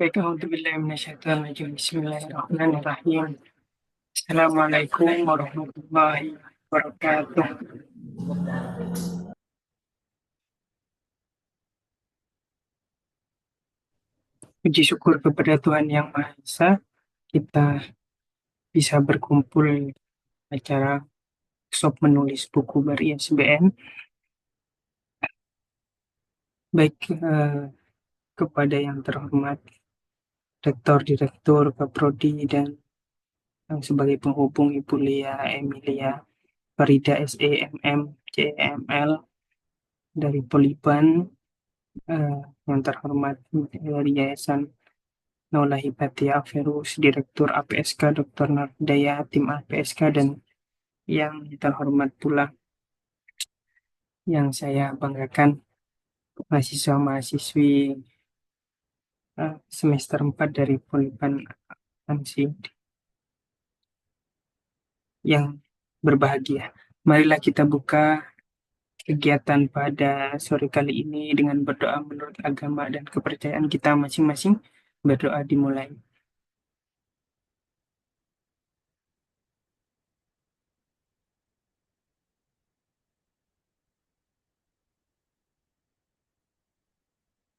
Baik, auzubillahi minasyaitonirrajim. Bismillahirrahmanirrahim. Assalamualaikum warahmatullahi wabarakatuh. Puji syukur kepada Tuhan Yang Maha Esa, kita bisa berkumpul acara workshop menulis buku dari SBM. Baik, kepada yang terhormat Rektor, Direktur, Kaprodi, dan yang sebagai penghubung Ibu Lia Emilia Farida SEMM CML dari Poliban, yang terhormat dari Yayasan Naula Hipatia Aferus, Direktur APSK Dr. Nardaya, tim APSK, dan yang terhormat pula yang saya banggakan mahasiswa-mahasiswi semester 4 dari Poliban ANSI yang berbahagia. Marilah kita buka kegiatan pada sore kali ini dengan berdoa menurut agama dan kepercayaan kita masing-masing. Berdoa dimulai.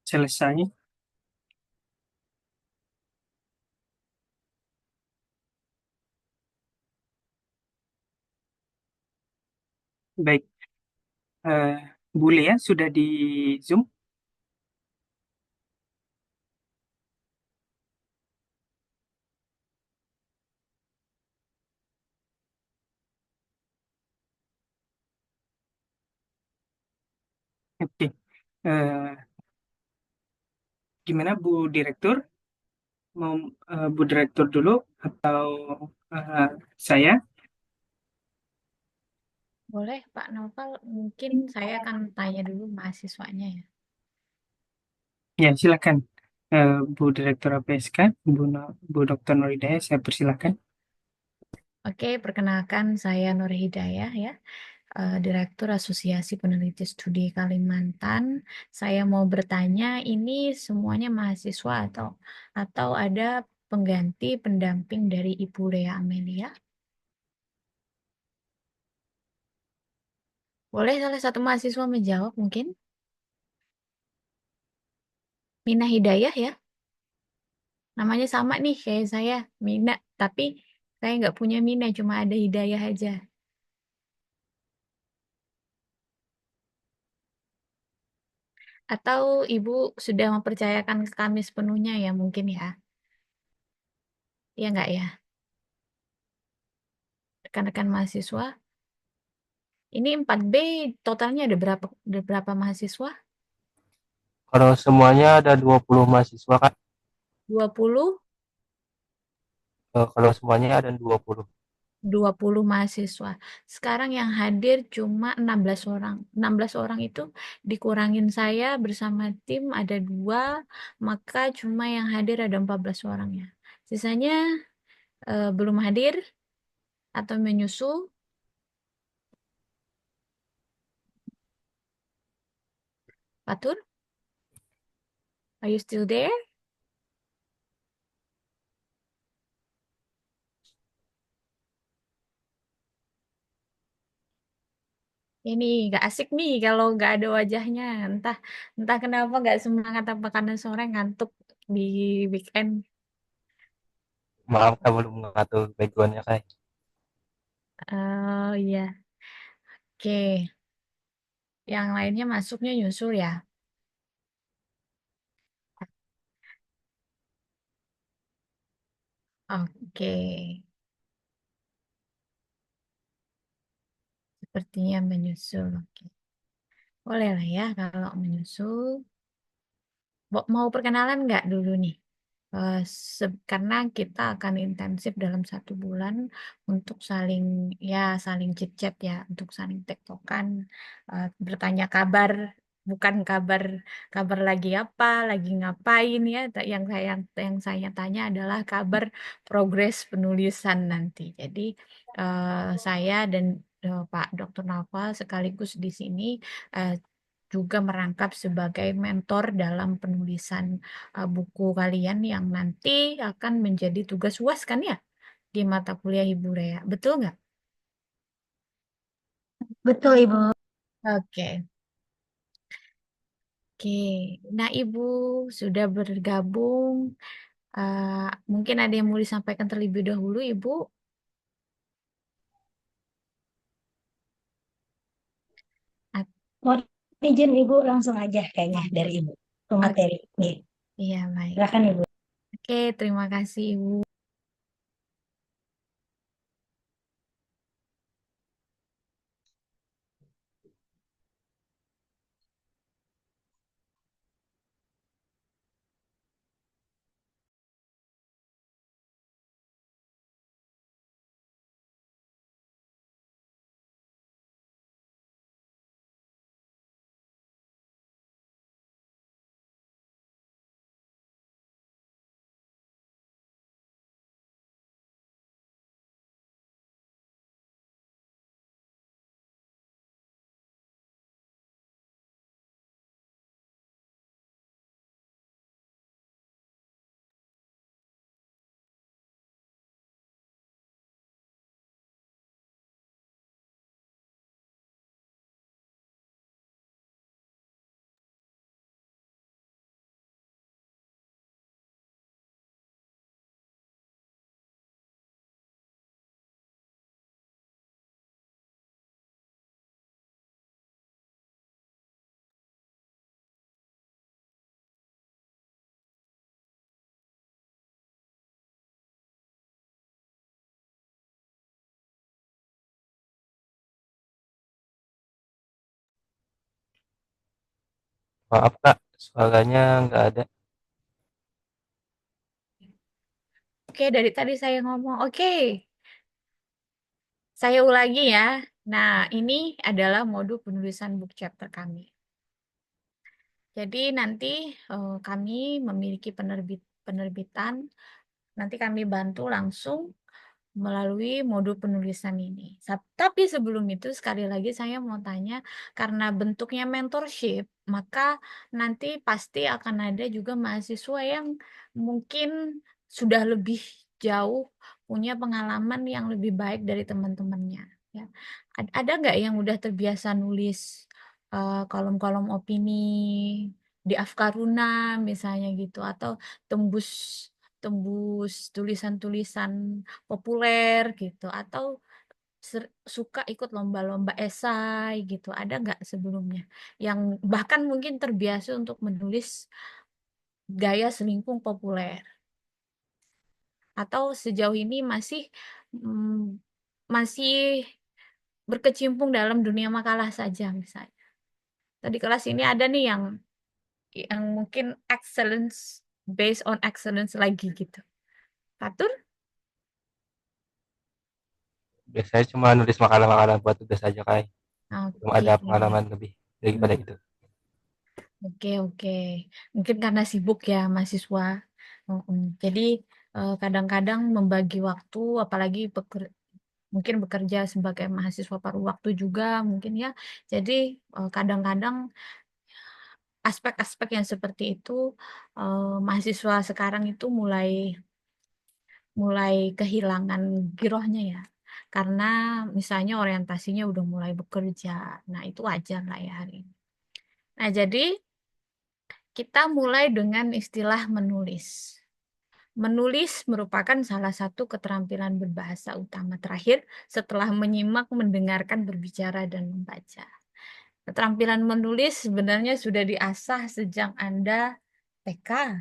Selesai. Baik, Bu Lea sudah di Zoom? Oke. Eh, Gimana Bu Direktur? Mau Bu Direktur dulu atau eh, saya? Boleh, Pak Naufal. Mungkin saya akan tanya dulu mahasiswanya ya. Ya, silakan. Bu Direktur APSK, Bu Dr. Noridaya, saya persilakan. Oke, perkenalkan saya Nur Hidayah ya, Direktur Asosiasi Peneliti Studi Kalimantan. Saya mau bertanya, ini semuanya mahasiswa atau ada pengganti pendamping dari Ibu Lea Amelia? Boleh salah satu mahasiswa menjawab mungkin? Mina Hidayah ya, namanya sama nih kayak saya, Mina. Tapi saya nggak punya Mina, cuma ada Hidayah aja. Atau Ibu sudah mempercayakan ke kami sepenuhnya ya mungkin ya? Iya nggak ya? Rekan-rekan mahasiswa. Ini 4B totalnya ada berapa mahasiswa? Kalau semuanya ada 20 mahasiswa kan? 20, Kalau semuanya ada 20. 20 mahasiswa. Sekarang yang hadir cuma 16 orang. 16 orang itu dikurangin saya bersama tim ada 2, maka cuma yang hadir ada 14 orang ya. Sisanya belum hadir atau menyusul. Fatur, are you still there? Ini nggak asik nih kalau nggak ada wajahnya. Entah entah kenapa nggak semangat apa karena sore ngantuk di weekend. Maaf, saya belum mengatur backgroundnya kayak. Oh iya, oke. Yang lainnya masuknya nyusul ya. Oke, sepertinya menyusul. Oke. Boleh lah ya kalau menyusul. Mau perkenalan nggak dulu nih? Eh, karena kita akan intensif dalam 1 bulan untuk saling chit-chat ya, untuk saling tektokan, bertanya kabar, bukan kabar kabar lagi apa, lagi ngapain ya. Yang saya tanya adalah kabar progres penulisan nanti. Jadi saya dan Pak Dr. Naufal sekaligus di sini eh, juga merangkap sebagai mentor dalam penulisan buku kalian yang nanti akan menjadi tugas UAS kan ya di mata kuliah Ibu Rea. Betul nggak? Betul, Ibu. Oke. Oke. Nah, Ibu sudah bergabung. Mungkin ada yang mau disampaikan terlebih dahulu, Ibu. At- Mohon izin Ibu langsung aja kayaknya dari Ibu ke materi. Nih, Iya, baik. silakan Ibu. Oke, terima kasih, Ibu. Maaf Kak, suaranya nggak ada. Oke, dari tadi saya ngomong, oke, saya ulangi ya. Nah, ini adalah modul penulisan book chapter kami. Jadi nanti kami memiliki penerbitan, nanti kami bantu langsung melalui modul penulisan ini. Tapi sebelum itu sekali lagi saya mau tanya, karena bentuknya mentorship, maka nanti pasti akan ada juga mahasiswa yang mungkin sudah lebih jauh punya pengalaman yang lebih baik dari teman-temannya. Ya. Ada nggak yang udah terbiasa nulis kolom-kolom opini di Afkaruna misalnya gitu, atau tembus tembus tulisan-tulisan populer gitu, atau suka ikut lomba-lomba esai gitu, ada nggak sebelumnya yang bahkan mungkin terbiasa untuk menulis gaya selingkung populer, atau sejauh ini mm, masih berkecimpung dalam dunia makalah saja misalnya. Tadi kelas ini ada nih yang mungkin excellence based on excellence lagi gitu. Fatur? Biasanya cuma nulis makalah-makalah buat tugas aja Kak. Belum Oke. ada pengalaman lebih daripada itu. Oke, oke. Mungkin karena sibuk ya mahasiswa. Jadi kadang-kadang membagi waktu, apalagi mungkin bekerja sebagai mahasiswa paruh waktu juga mungkin ya. Jadi kadang-kadang aspek-aspek yang seperti itu mahasiswa sekarang itu mulai mulai kehilangan girohnya ya. Karena misalnya orientasinya udah mulai bekerja. Nah, itu wajar lah ya hari ini. Nah, jadi kita mulai dengan istilah menulis. Menulis merupakan salah satu keterampilan berbahasa utama terakhir setelah menyimak, mendengarkan, berbicara, dan membaca. Keterampilan menulis sebenarnya sudah diasah sejak Anda TK,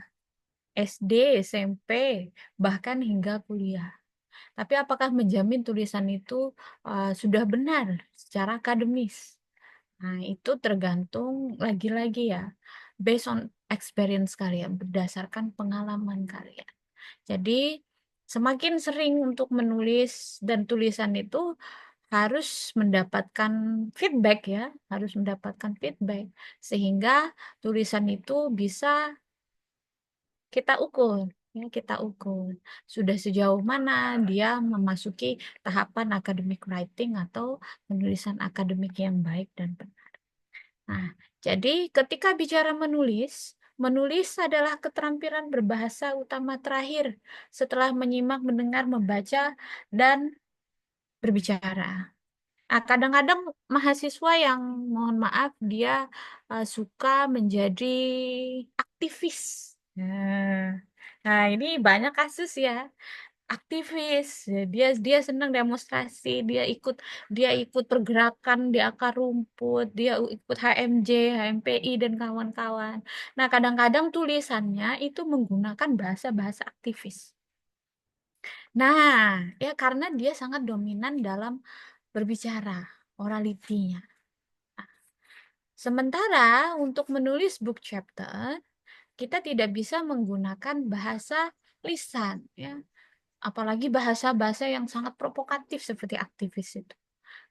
SD, SMP, bahkan hingga kuliah. Tapi apakah menjamin tulisan itu sudah benar secara akademis? Nah, itu tergantung lagi-lagi ya, based on experience kalian, berdasarkan pengalaman kalian. Jadi, semakin sering untuk menulis dan tulisan itu harus mendapatkan feedback ya, harus mendapatkan feedback sehingga tulisan itu bisa kita ukur. Ya, kita ukur sudah sejauh mana dia memasuki tahapan academic writing atau penulisan akademik yang baik dan benar. Nah, Jadi ketika bicara menulis, menulis adalah keterampilan berbahasa utama terakhir setelah menyimak, mendengar, membaca, dan berbicara. Kadang-kadang mahasiswa yang mohon maaf dia suka menjadi aktivis. Nah, ini banyak kasus ya, aktivis. Ya, dia senang demonstrasi, dia ikut pergerakan di akar rumput, dia ikut HMJ, HMPI dan kawan-kawan. Nah, kadang-kadang tulisannya itu menggunakan bahasa-bahasa aktivis. Nah, ya karena dia sangat dominan dalam berbicara, oralitinya. Sementara untuk menulis book chapter, kita tidak bisa menggunakan bahasa lisan, ya. Apalagi bahasa-bahasa yang sangat provokatif seperti aktivis itu.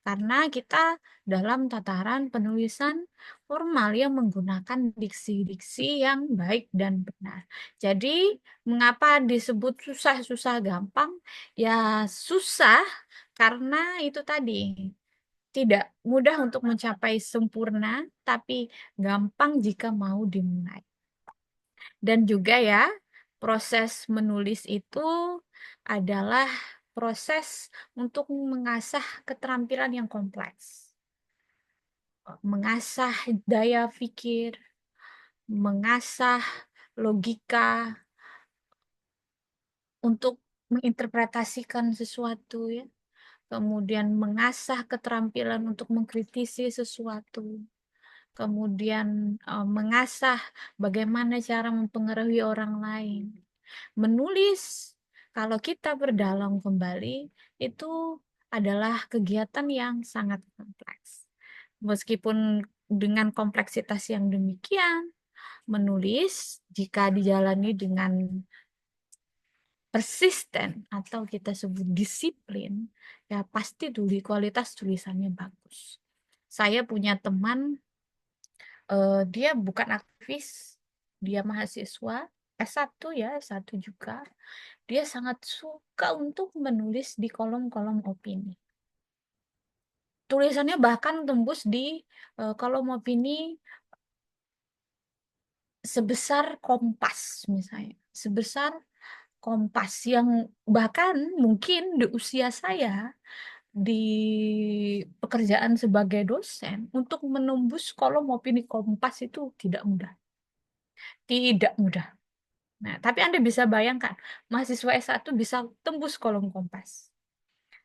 Karena kita dalam tataran penulisan formal yang menggunakan diksi-diksi yang baik dan benar. Jadi, mengapa disebut susah-susah gampang? Ya, susah karena itu tadi tidak mudah untuk mencapai sempurna, tapi gampang jika mau dimulai. Dan juga ya, proses menulis itu adalah proses untuk mengasah keterampilan yang kompleks. Mengasah daya pikir, mengasah logika untuk menginterpretasikan sesuatu ya. Kemudian mengasah keterampilan untuk mengkritisi sesuatu. Kemudian mengasah bagaimana cara mempengaruhi orang lain. Menulis, kalau kita berdalam kembali, itu adalah kegiatan yang sangat kompleks. Meskipun dengan kompleksitas yang demikian, menulis jika dijalani dengan persisten atau kita sebut disiplin, ya pasti kualitas tulisannya bagus. Saya punya teman, dia bukan aktivis, dia mahasiswa S1 ya, S1 juga. Dia sangat suka untuk menulis di kolom-kolom opini. Tulisannya bahkan tembus di kolom opini sebesar Kompas misalnya. Sebesar Kompas yang bahkan mungkin di usia saya di pekerjaan sebagai dosen untuk menembus kolom opini Kompas itu tidak mudah. Tidak mudah. Nah, tapi Anda bisa bayangkan, mahasiswa S1 bisa tembus kolom Kompas.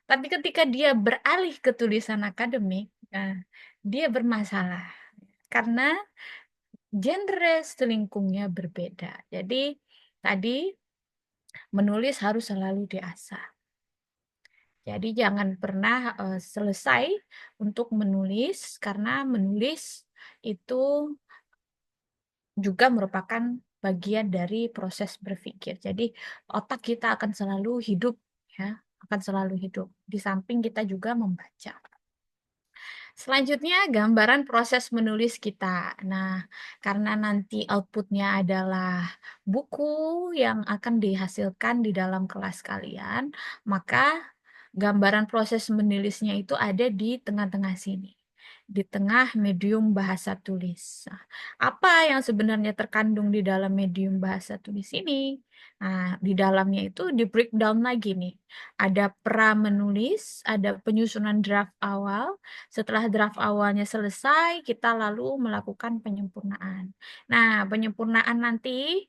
Tapi ketika dia beralih ke tulisan akademik, nah, dia bermasalah. Karena genre selingkungnya berbeda. Jadi, tadi menulis harus selalu diasah. Jadi jangan pernah selesai untuk menulis, karena menulis itu juga merupakan bagian dari proses berpikir. Jadi otak kita akan selalu hidup, ya, akan selalu hidup. Di samping kita juga membaca. Selanjutnya gambaran proses menulis kita. Nah, karena nanti outputnya adalah buku yang akan dihasilkan di dalam kelas kalian, maka gambaran proses menulisnya itu ada di tengah-tengah sini. Di tengah medium bahasa tulis. Nah, apa yang sebenarnya terkandung di dalam medium bahasa tulis ini? Nah, di dalamnya itu di breakdown lagi nih. Ada pra menulis, ada penyusunan draft awal. Setelah draft awalnya selesai, kita lalu melakukan penyempurnaan. Nah, penyempurnaan nanti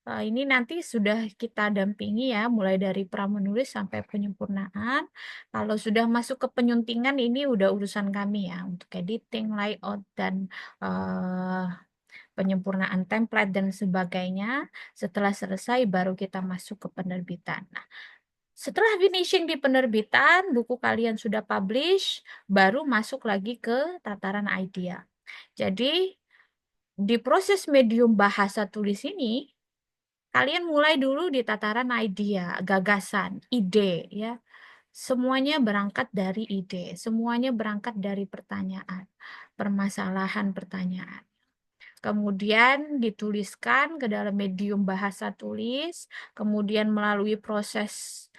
ini nanti sudah kita dampingi ya, mulai dari pra menulis sampai penyempurnaan. Kalau sudah masuk ke penyuntingan, ini udah urusan kami ya, untuk editing, layout, dan penyempurnaan template dan sebagainya. Setelah selesai, baru kita masuk ke penerbitan. Nah, setelah finishing di penerbitan, buku kalian sudah publish, baru masuk lagi ke tataran idea. Jadi, di proses medium bahasa tulis ini, kalian mulai dulu di tataran idea, gagasan, ide, ya. Semuanya berangkat dari ide, semuanya berangkat dari pertanyaan, permasalahan pertanyaan. Kemudian dituliskan ke dalam medium bahasa tulis, kemudian melalui proses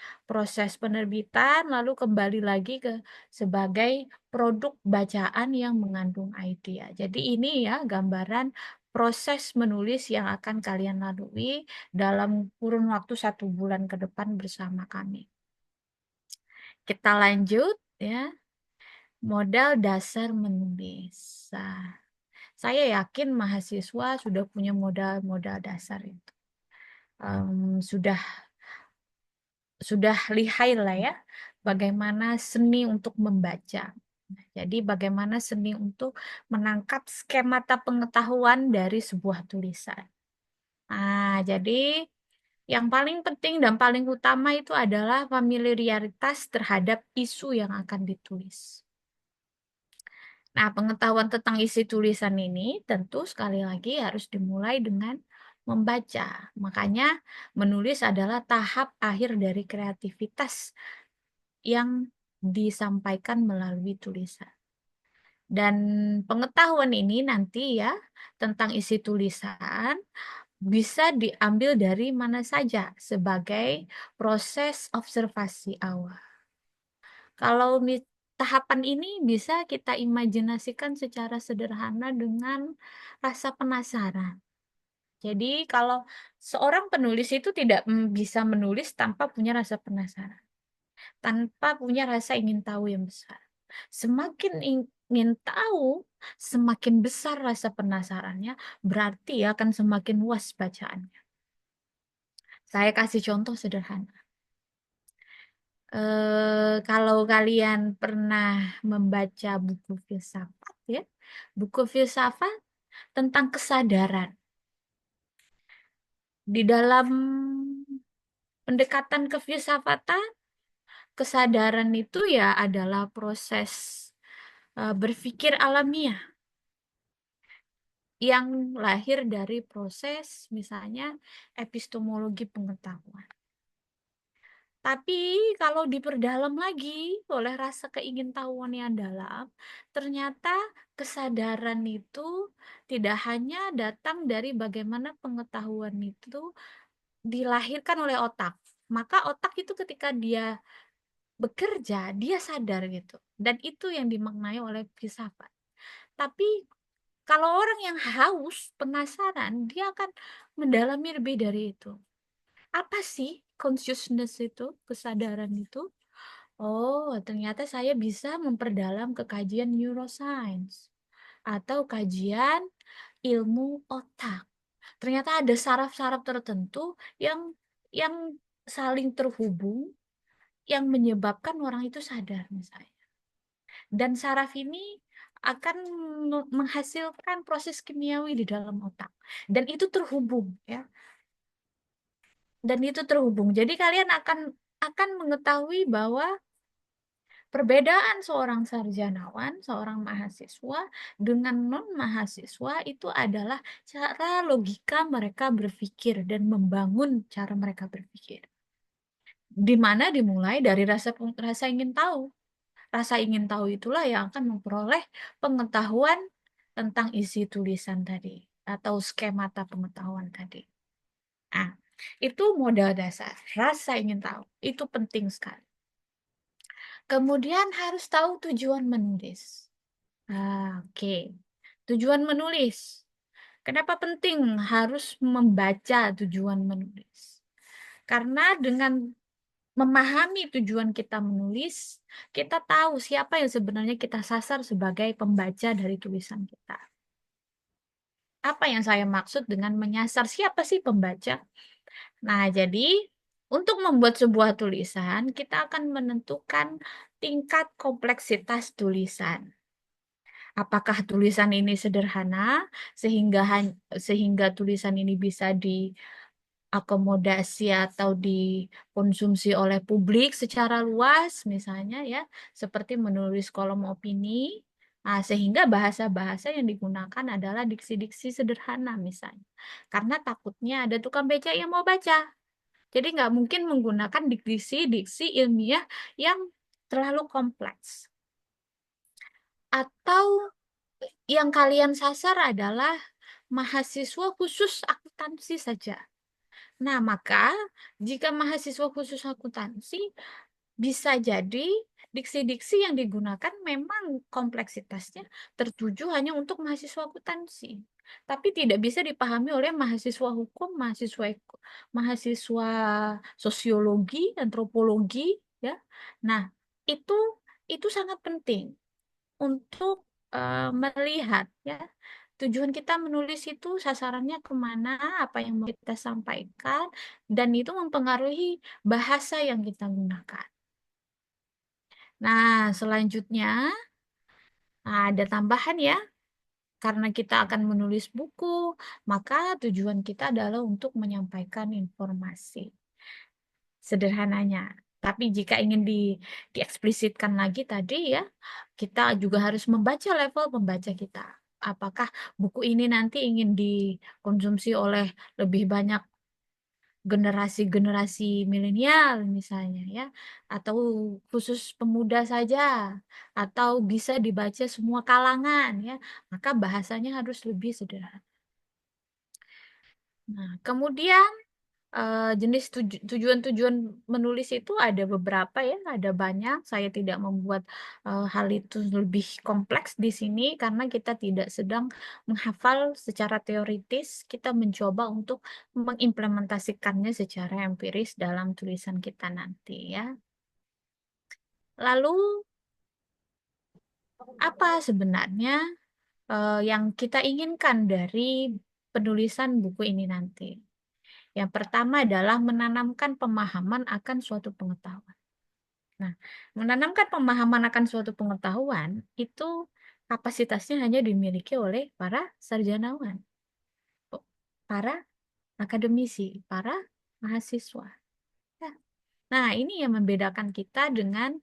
penerbitan, lalu kembali lagi ke sebagai produk bacaan yang mengandung idea. Jadi ini ya gambaran proses menulis yang akan kalian lalui dalam kurun waktu 1 bulan ke depan bersama kami. Kita lanjut ya, modal dasar menulis. Nah, saya yakin mahasiswa sudah punya modal dasar itu. Sudah lihai lah ya, bagaimana seni untuk membaca. Jadi bagaimana seni untuk menangkap skemata pengetahuan dari sebuah tulisan. Nah, jadi yang paling penting dan paling utama itu adalah familiaritas terhadap isu yang akan ditulis. Nah, pengetahuan tentang isi tulisan ini tentu sekali lagi harus dimulai dengan membaca. Makanya menulis adalah tahap akhir dari kreativitas yang disampaikan melalui tulisan. Dan pengetahuan ini nanti ya tentang isi tulisan bisa diambil dari mana saja sebagai proses observasi awal. Kalau tahapan ini bisa kita imajinasikan secara sederhana dengan rasa penasaran. Jadi kalau seorang penulis itu tidak bisa menulis tanpa punya rasa penasaran, tanpa punya rasa ingin tahu yang besar. Semakin ingin tahu, semakin besar rasa penasarannya, berarti akan semakin luas bacaannya. Saya kasih contoh sederhana. Kalau kalian pernah membaca buku filsafat, ya, buku filsafat tentang kesadaran. Di dalam pendekatan kefilsafatan, kesadaran itu ya adalah proses berpikir alamiah yang lahir dari proses misalnya epistemologi pengetahuan. Tapi kalau diperdalam lagi oleh rasa keingintahuan yang dalam, ternyata kesadaran itu tidak hanya datang dari bagaimana pengetahuan itu dilahirkan oleh otak. Maka otak itu ketika dia bekerja, dia sadar gitu. Dan itu yang dimaknai oleh filsafat. Tapi kalau orang yang haus, penasaran, dia akan mendalami lebih dari itu. Apa sih consciousness itu, kesadaran itu? Oh, ternyata saya bisa memperdalam ke kajian neuroscience atau kajian ilmu otak. Ternyata ada saraf-saraf tertentu yang saling terhubung yang menyebabkan orang itu sadar misalnya. Dan saraf ini akan menghasilkan proses kimiawi di dalam otak dan itu terhubung ya. Dan itu terhubung. Jadi kalian akan mengetahui bahwa perbedaan seorang sarjanawan, seorang mahasiswa dengan non-mahasiswa itu adalah cara logika mereka berpikir dan membangun cara mereka berpikir. Di mana dimulai dari rasa ingin tahu. Rasa ingin tahu itulah yang akan memperoleh pengetahuan tentang isi tulisan tadi atau skemata pengetahuan tadi. Nah, itu modal dasar, rasa ingin tahu. Itu penting sekali. Kemudian harus tahu tujuan menulis. Oke. Tujuan menulis. Kenapa penting harus membaca tujuan menulis? Karena dengan memahami tujuan kita menulis, kita tahu siapa yang sebenarnya kita sasar sebagai pembaca dari tulisan kita. Apa yang saya maksud dengan menyasar? Siapa sih pembaca? Nah, jadi untuk membuat sebuah tulisan, kita akan menentukan tingkat kompleksitas tulisan. Apakah tulisan ini sederhana sehingga tulisan ini bisa diakomodasi atau dikonsumsi oleh publik secara luas, misalnya ya, seperti menulis kolom opini. Nah, sehingga bahasa-bahasa yang digunakan adalah diksi-diksi sederhana misalnya. Karena takutnya ada tukang beca yang mau baca. Jadi nggak mungkin menggunakan diksi-diksi ilmiah yang terlalu kompleks. Atau yang kalian sasar adalah mahasiswa khusus akuntansi saja. Nah, maka jika mahasiswa khusus akuntansi bisa jadi diksi-diksi yang digunakan memang kompleksitasnya tertuju hanya untuk mahasiswa akuntansi, tapi tidak bisa dipahami oleh mahasiswa hukum, mahasiswa sosiologi, antropologi, ya. Nah, itu sangat penting untuk melihat, ya, tujuan kita menulis itu sasarannya kemana, apa yang mau kita sampaikan, dan itu mempengaruhi bahasa yang kita gunakan. Nah, selanjutnya ada tambahan ya, karena kita akan menulis buku, maka tujuan kita adalah untuk menyampaikan informasi. Sederhananya. Tapi jika ingin dieksplisitkan lagi tadi ya, kita juga harus membaca level pembaca kita. Apakah buku ini nanti ingin dikonsumsi oleh lebih banyak generasi-generasi milenial misalnya ya, atau khusus pemuda saja, atau bisa dibaca semua kalangan ya, maka bahasanya harus lebih sederhana. Nah, kemudian jenis tujuan-tujuan menulis itu ada beberapa ya, ada banyak. Saya tidak membuat hal itu lebih kompleks di sini karena kita tidak sedang menghafal secara teoritis. Kita mencoba untuk mengimplementasikannya secara empiris dalam tulisan kita nanti ya. Lalu apa sebenarnya yang kita inginkan dari penulisan buku ini nanti? Yang pertama adalah menanamkan pemahaman akan suatu pengetahuan. Nah, menanamkan pemahaman akan suatu pengetahuan itu kapasitasnya hanya dimiliki oleh para sarjanawan, para akademisi, para mahasiswa. Ya. Nah, ini yang membedakan kita dengan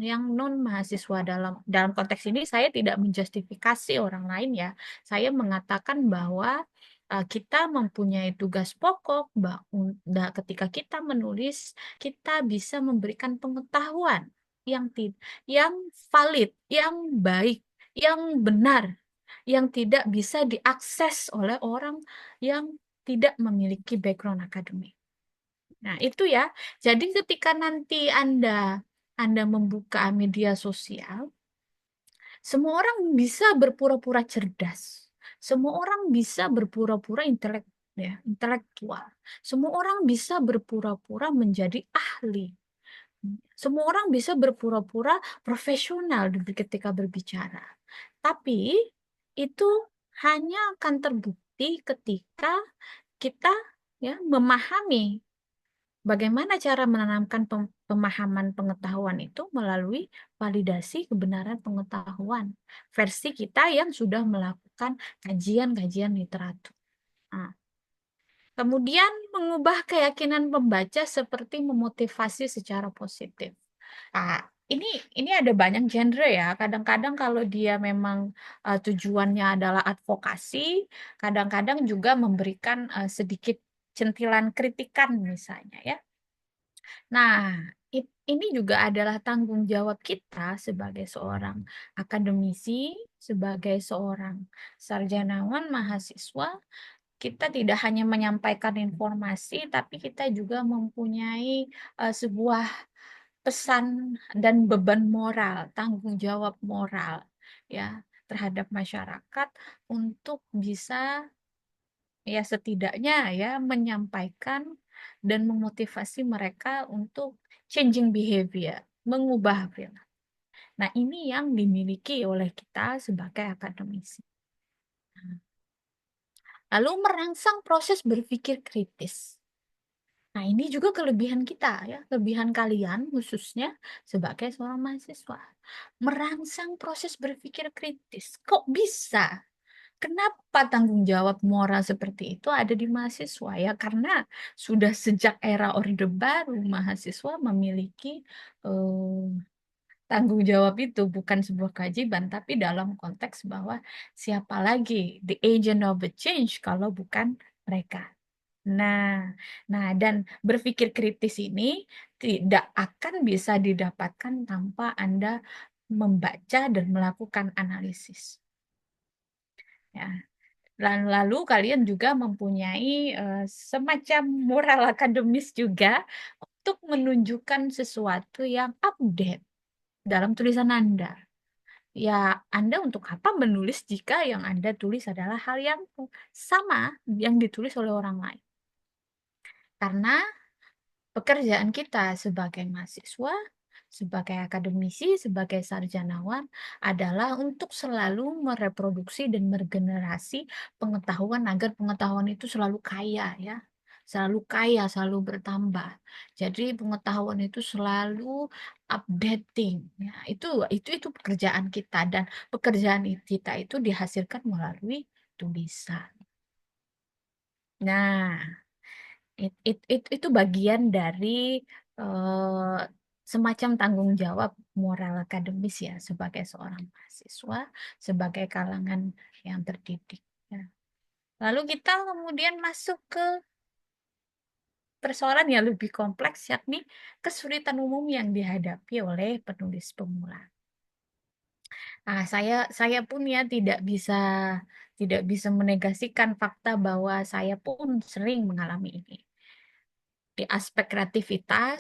yang non mahasiswa. Dalam konteks ini saya tidak menjustifikasi orang lain ya. Saya mengatakan bahwa kita mempunyai tugas pokok ketika kita menulis, kita bisa memberikan pengetahuan yang valid, yang baik, yang benar, yang tidak bisa diakses oleh orang yang tidak memiliki background akademik. Nah, itu ya. Jadi ketika nanti Anda membuka media sosial, semua orang bisa berpura-pura cerdas. Semua orang bisa berpura-pura intelektual. Semua orang bisa berpura-pura menjadi ahli. Semua orang bisa berpura-pura profesional ketika berbicara. Tapi itu hanya akan terbukti ketika kita ya memahami bagaimana cara menanamkan pemahaman pengetahuan itu melalui validasi kebenaran pengetahuan versi kita yang sudah melakukan kajian-kajian literatur. Nah, kemudian mengubah keyakinan pembaca seperti memotivasi secara positif. Nah, ini ada banyak genre ya. Kadang-kadang kalau dia memang tujuannya adalah advokasi, kadang-kadang juga memberikan sedikit centilan kritikan misalnya ya. Nah, ini juga adalah tanggung jawab kita sebagai seorang akademisi, sebagai seorang sarjanawan mahasiswa. Kita tidak hanya menyampaikan informasi, tapi kita juga mempunyai sebuah pesan dan beban moral, tanggung jawab moral ya terhadap masyarakat untuk bisa ya setidaknya ya menyampaikan dan memotivasi mereka untuk changing behavior, mengubah perilaku. Nah, ini yang dimiliki oleh kita sebagai akademisi. Lalu merangsang proses berpikir kritis. Nah, ini juga kelebihan kita ya, kelebihan kalian khususnya sebagai seorang mahasiswa. Merangsang proses berpikir kritis. Kok bisa? Kenapa tanggung jawab moral seperti itu ada di mahasiswa ya? Karena sudah sejak era Orde Baru mahasiswa memiliki tanggung jawab itu bukan sebuah kewajiban, tapi dalam konteks bahwa siapa lagi the agent of the change kalau bukan mereka. Nah, dan berpikir kritis ini tidak akan bisa didapatkan tanpa Anda membaca dan melakukan analisis. Ya. Lalu kalian juga mempunyai semacam moral akademis juga untuk menunjukkan sesuatu yang update dalam tulisan Anda. Ya, Anda untuk apa menulis jika yang Anda tulis adalah hal yang sama yang ditulis oleh orang lain? Karena pekerjaan kita sebagai mahasiswa, sebagai akademisi, sebagai sarjanawan adalah untuk selalu mereproduksi dan meregenerasi pengetahuan agar pengetahuan itu selalu kaya ya. Selalu kaya, selalu bertambah. Jadi pengetahuan itu selalu updating ya. Itu pekerjaan kita dan pekerjaan kita itu dihasilkan melalui tulisan. Nah, itu bagian dari eh, semacam tanggung jawab moral akademis ya sebagai seorang mahasiswa, sebagai kalangan yang terdidik. Ya. Lalu kita kemudian masuk ke persoalan yang lebih kompleks, yakni kesulitan umum yang dihadapi oleh penulis pemula. Nah, saya pun ya tidak bisa menegasikan fakta bahwa saya pun sering mengalami ini. Di aspek kreativitas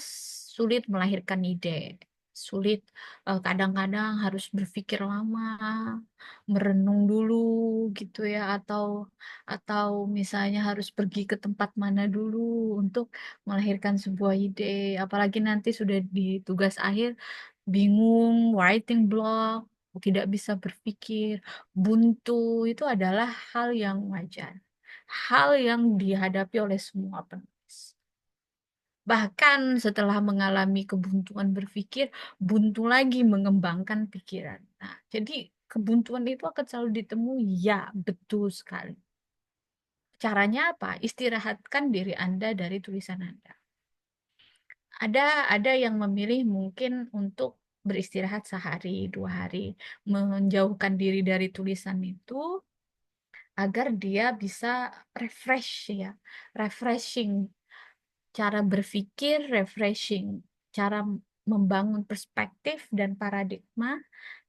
sulit melahirkan ide, sulit kadang-kadang harus berpikir lama, merenung dulu gitu ya, atau misalnya harus pergi ke tempat mana dulu untuk melahirkan sebuah ide, apalagi nanti sudah di tugas akhir bingung, writing block, tidak bisa berpikir, buntu, itu adalah hal yang wajar, hal yang dihadapi oleh semua penulis. Bahkan setelah mengalami kebuntuan berpikir, buntu lagi mengembangkan pikiran. Nah, jadi kebuntuan itu akan selalu ditemui. Ya, betul sekali. Caranya apa? Istirahatkan diri Anda dari tulisan Anda. Ada yang memilih mungkin untuk beristirahat sehari, 2 hari, menjauhkan diri dari tulisan itu agar dia bisa refresh ya, refreshing cara berpikir, refreshing, cara membangun perspektif dan paradigma,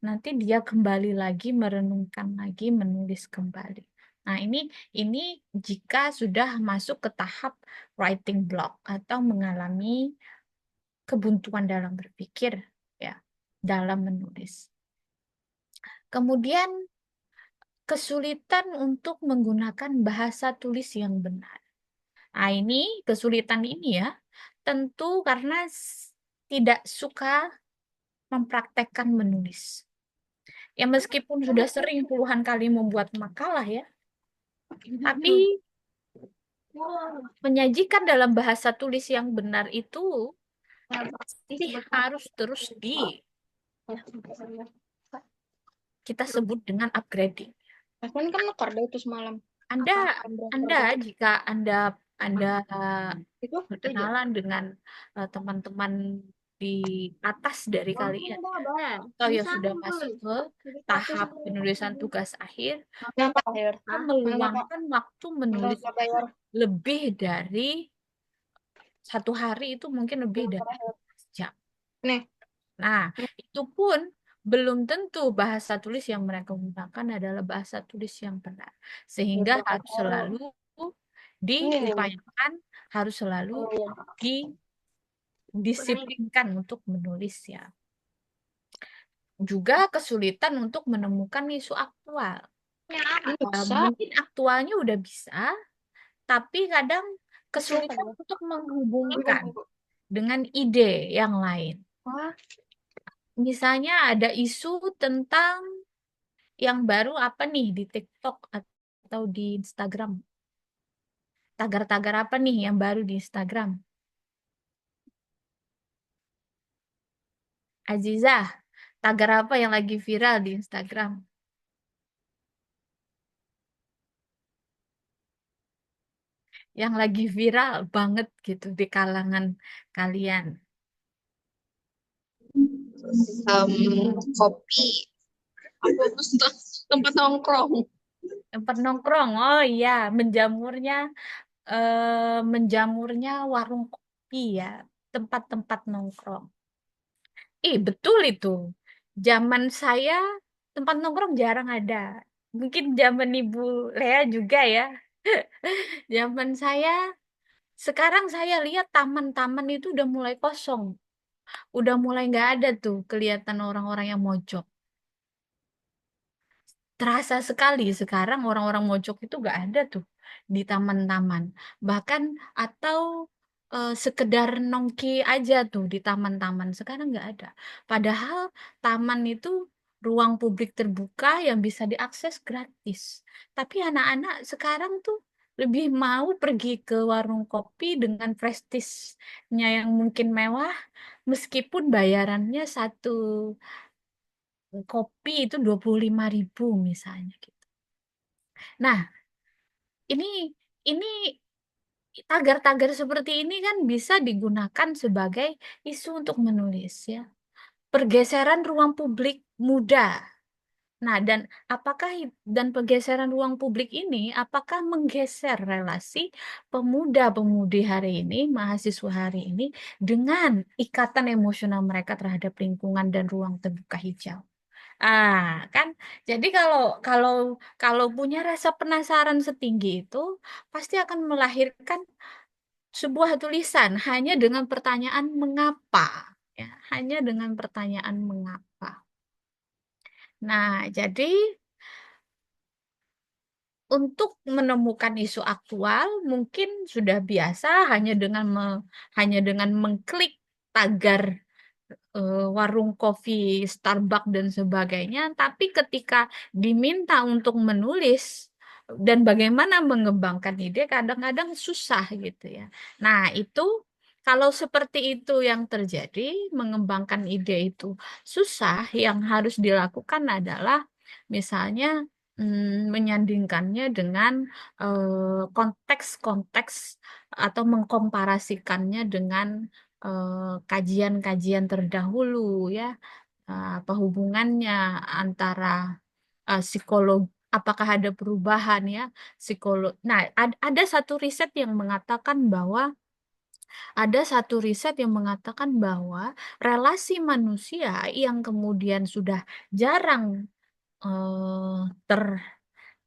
nanti dia kembali lagi merenungkan lagi, menulis kembali. Nah, ini jika sudah masuk ke tahap writing block atau mengalami kebuntuan dalam berpikir ya, dalam menulis. Kemudian kesulitan untuk menggunakan bahasa tulis yang benar. Nah, kesulitan ini ya, tentu karena tidak suka mempraktekkan menulis. Ya meskipun sudah sering puluhan kali membuat makalah ya, tapi menyajikan dalam bahasa tulis yang benar itu harus terus kita sebut dengan upgrading. Jika Anda berkenalan dengan teman-teman di atas dari kalian atau yang sudah masuk ke tahap penulisan tugas akhir, meluangkan waktu menulis lebih dari 1 hari itu mungkin lebih dari 12 jam. Nah, itu pun belum tentu bahasa tulis yang mereka gunakan adalah bahasa tulis yang benar. Sehingga harus selalu diupayakan, harus selalu didisiplinkan untuk menulis ya. Juga kesulitan untuk menemukan isu aktual. Mungkin aktualnya udah bisa, tapi kadang kesulitan untuk menghubungkan dengan ide yang lain. Misalnya ada isu tentang yang baru apa nih di TikTok atau di Instagram. Tagar-tagar apa nih yang baru di Instagram? Azizah, tagar apa yang lagi viral di Instagram? Yang lagi viral banget gitu di kalangan kalian. Kopi. Aku tempat nongkrong. Tempat nongkrong, oh iya, menjamurnya warung kopi ya, tempat-tempat nongkrong. Betul itu. Zaman saya tempat nongkrong jarang ada. Mungkin zaman Ibu Lea juga ya. Zaman saya Sekarang saya lihat taman-taman itu udah mulai kosong. Udah mulai nggak ada tuh kelihatan orang-orang yang mojok. Terasa sekali sekarang orang-orang mojok itu nggak ada tuh di taman-taman. Bahkan atau sekedar nongki aja tuh di taman-taman. Sekarang nggak ada. Padahal taman itu ruang publik terbuka yang bisa diakses gratis. Tapi anak-anak sekarang tuh lebih mau pergi ke warung kopi dengan prestisnya yang mungkin mewah, meskipun bayarannya satu kopi itu 25.000 misalnya gitu. Nah, ini ini tagar-tagar seperti ini kan bisa digunakan sebagai isu untuk menulis ya. Pergeseran ruang publik muda. Nah, dan pergeseran ruang publik ini apakah menggeser relasi pemuda-pemudi hari ini, mahasiswa hari ini dengan ikatan emosional mereka terhadap lingkungan dan ruang terbuka hijau? Kan jadi kalau kalau kalau punya rasa penasaran setinggi itu pasti akan melahirkan sebuah tulisan hanya dengan pertanyaan mengapa, ya, hanya dengan pertanyaan mengapa. Nah, jadi untuk menemukan isu aktual mungkin sudah biasa hanya dengan mengklik tagar warung kopi, Starbucks dan sebagainya, tapi ketika diminta untuk menulis dan bagaimana mengembangkan ide kadang-kadang susah gitu ya. Nah, itu kalau seperti itu yang terjadi, mengembangkan ide itu susah, yang harus dilakukan adalah misalnya menyandingkannya dengan konteks-konteks atau mengkomparasikannya dengan kajian-kajian terdahulu ya, apa hubungannya antara psikolog, apakah ada perubahan ya psikolog. Nah, ada satu riset yang mengatakan bahwa relasi manusia yang kemudian sudah jarang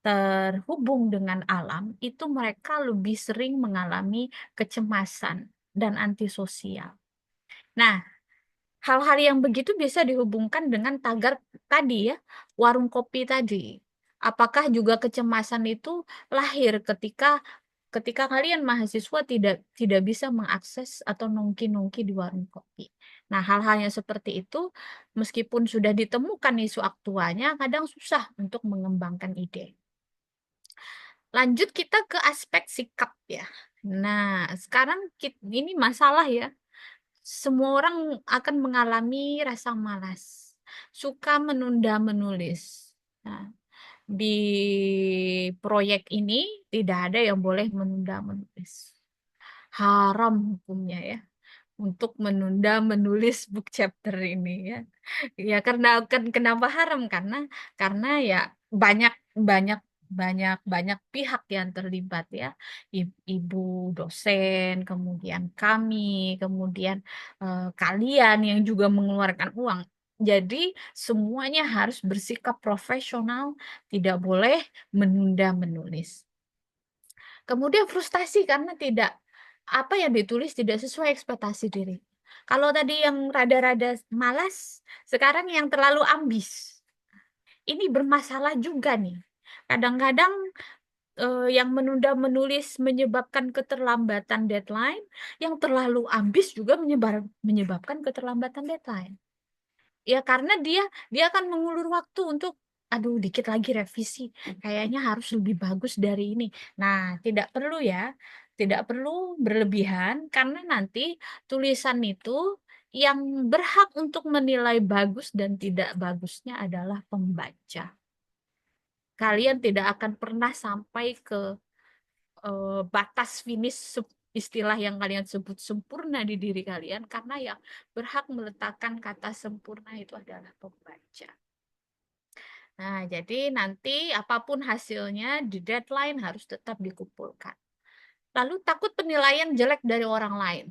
terhubung dengan alam itu mereka lebih sering mengalami kecemasan dan antisosial. Nah, hal-hal yang begitu bisa dihubungkan dengan tagar tadi ya, warung kopi tadi. Apakah juga kecemasan itu lahir ketika kalian mahasiswa tidak bisa mengakses atau nongki-nongki di warung kopi. Nah, hal-hal yang seperti itu meskipun sudah ditemukan isu aktualnya, kadang susah untuk mengembangkan ide. Lanjut kita ke aspek sikap ya. Nah, sekarang ini masalah ya. Semua orang akan mengalami rasa malas, suka menunda menulis. Nah, di proyek ini tidak ada yang boleh menunda menulis. Haram hukumnya ya untuk menunda menulis book chapter ini ya. Ya kenapa haram? Karena ya banyak banyak banyak pihak yang terlibat ya. Ibu dosen, kemudian kami, kemudian kalian yang juga mengeluarkan uang. Jadi semuanya harus bersikap profesional, tidak boleh menunda menulis. Kemudian frustasi karena apa yang ditulis tidak sesuai ekspektasi diri. Kalau tadi yang rada-rada malas, sekarang yang terlalu ambis. Ini bermasalah juga nih. Kadang-kadang yang menunda menulis menyebabkan keterlambatan deadline, yang terlalu ambis juga menyebabkan keterlambatan deadline. Ya karena dia akan mengulur waktu untuk aduh dikit lagi revisi. Kayaknya harus lebih bagus dari ini. Nah, tidak perlu ya. Tidak perlu berlebihan karena nanti tulisan itu yang berhak untuk menilai bagus dan tidak bagusnya adalah pembaca. Kalian tidak akan pernah sampai ke batas finish istilah yang kalian sebut sempurna di diri kalian karena yang berhak meletakkan kata sempurna itu adalah pembaca. Nah, jadi nanti apapun hasilnya di deadline harus tetap dikumpulkan. Lalu takut penilaian jelek dari orang lain.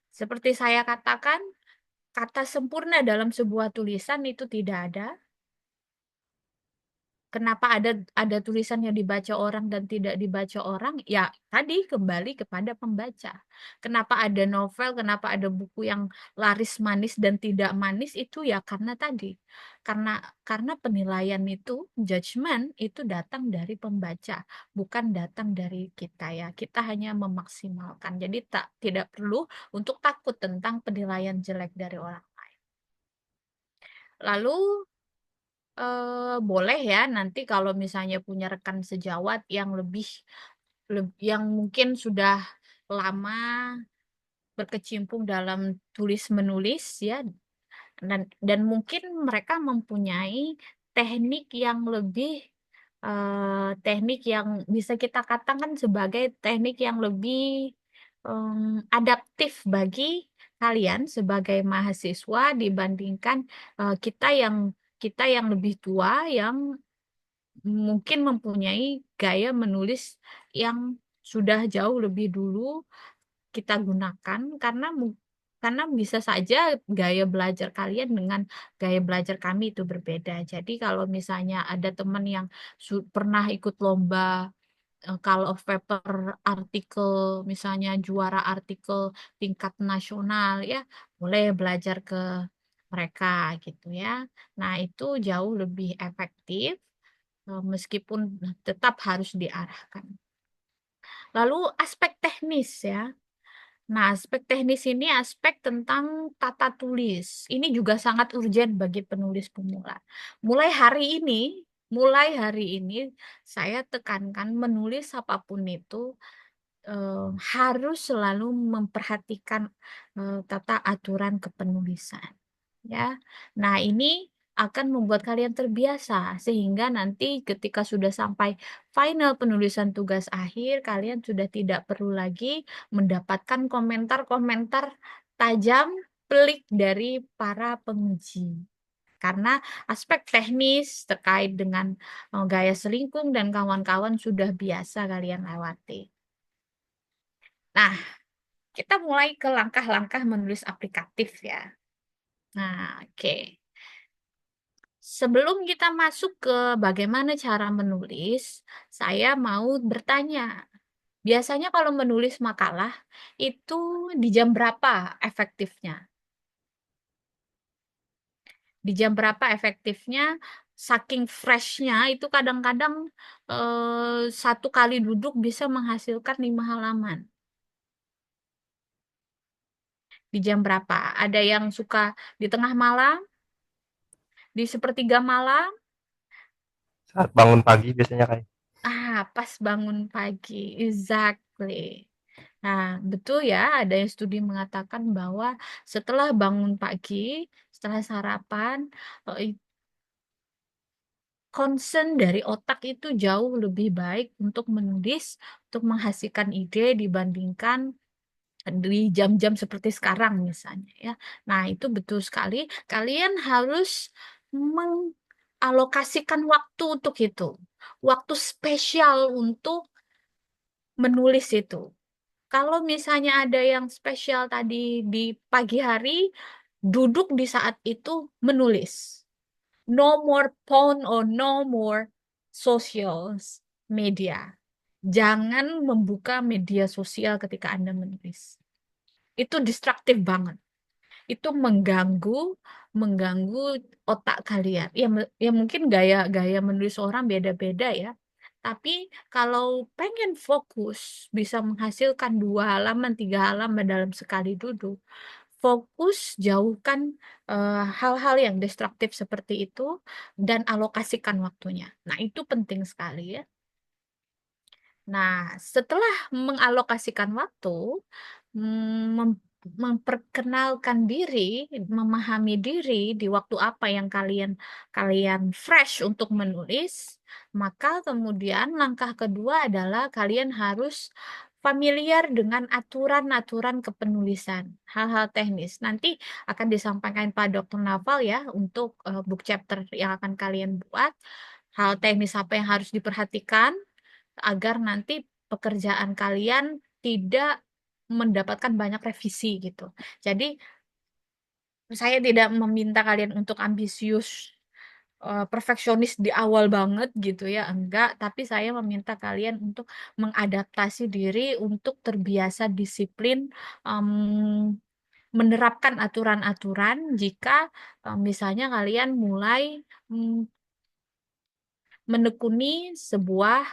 Seperti saya katakan, kata sempurna dalam sebuah tulisan itu tidak ada. Kenapa ada tulisan yang dibaca orang dan tidak dibaca orang? Ya, tadi kembali kepada pembaca. Kenapa ada novel, kenapa ada buku yang laris manis dan tidak manis itu ya karena tadi. Karena penilaian itu, judgment itu datang dari pembaca, bukan datang dari kita ya. Kita hanya memaksimalkan. Jadi tidak perlu untuk takut tentang penilaian jelek dari orang lain. Lalu boleh ya nanti kalau misalnya punya rekan sejawat yang yang mungkin sudah lama berkecimpung dalam tulis menulis ya, dan mungkin mereka mempunyai teknik yang teknik yang bisa kita katakan sebagai teknik yang lebih adaptif bagi kalian sebagai mahasiswa dibandingkan kita yang lebih tua yang mungkin mempunyai gaya menulis yang sudah jauh lebih dulu kita gunakan karena bisa saja gaya belajar kalian dengan gaya belajar kami itu berbeda. Jadi kalau misalnya ada teman yang pernah ikut lomba call of paper artikel, misalnya juara artikel tingkat nasional ya, boleh belajar ke mereka gitu ya. Nah, itu jauh lebih efektif meskipun tetap harus diarahkan. Lalu aspek teknis ya. Nah, aspek teknis ini aspek tentang tata tulis. Ini juga sangat urgent bagi penulis pemula. Mulai hari ini saya tekankan menulis apapun itu harus selalu memperhatikan tata aturan kepenulisan. Ya, nah ini akan membuat kalian terbiasa sehingga nanti ketika sudah sampai final penulisan tugas akhir, kalian sudah tidak perlu lagi mendapatkan komentar-komentar tajam, pelik dari para penguji. Karena aspek teknis terkait dengan gaya selingkung dan kawan-kawan sudah biasa kalian lewati. Nah, kita mulai ke langkah-langkah menulis aplikatif ya. Nah, oke. Sebelum kita masuk ke bagaimana cara menulis, saya mau bertanya. Biasanya kalau menulis makalah itu di jam berapa efektifnya? Di jam berapa efektifnya? Saking freshnya itu kadang-kadang satu kali duduk bisa menghasilkan 5 halaman. Di jam berapa? Ada yang suka di tengah malam, di sepertiga malam, Saat bangun pagi biasanya kayak. pas bangun pagi, exactly. Nah, betul ya, ada yang studi mengatakan bahwa setelah bangun pagi, setelah sarapan, concern dari otak itu jauh lebih baik untuk menulis, untuk menghasilkan ide dibandingkan di jam-jam seperti sekarang misalnya ya. Nah, itu betul sekali. Kalian harus mengalokasikan waktu untuk itu. Waktu spesial untuk menulis itu. Kalau misalnya ada yang spesial tadi di pagi hari, duduk di saat itu menulis. No more phone or no more social media. Jangan membuka media sosial ketika Anda menulis. Itu distraktif banget. Itu mengganggu otak kalian. Ya mungkin gaya menulis orang beda-beda ya. Tapi kalau pengen fokus, bisa menghasilkan 2 halaman, 3 halaman dalam sekali duduk, fokus jauhkan hal-hal yang destruktif seperti itu dan alokasikan waktunya. Nah, itu penting sekali ya. Nah, setelah mengalokasikan waktu, memperkenalkan diri, memahami diri di waktu apa yang kalian fresh untuk menulis, maka kemudian langkah kedua adalah kalian harus familiar dengan aturan-aturan kepenulisan, hal-hal teknis. Nanti akan disampaikan Pak Dr. Naval ya untuk book chapter yang akan kalian buat. Hal teknis apa yang harus diperhatikan agar nanti pekerjaan kalian tidak mendapatkan banyak revisi gitu. Jadi saya tidak meminta kalian untuk ambisius perfeksionis di awal banget gitu ya, enggak, tapi saya meminta kalian untuk mengadaptasi diri untuk terbiasa disiplin, menerapkan aturan-aturan jika misalnya kalian mulai menekuni sebuah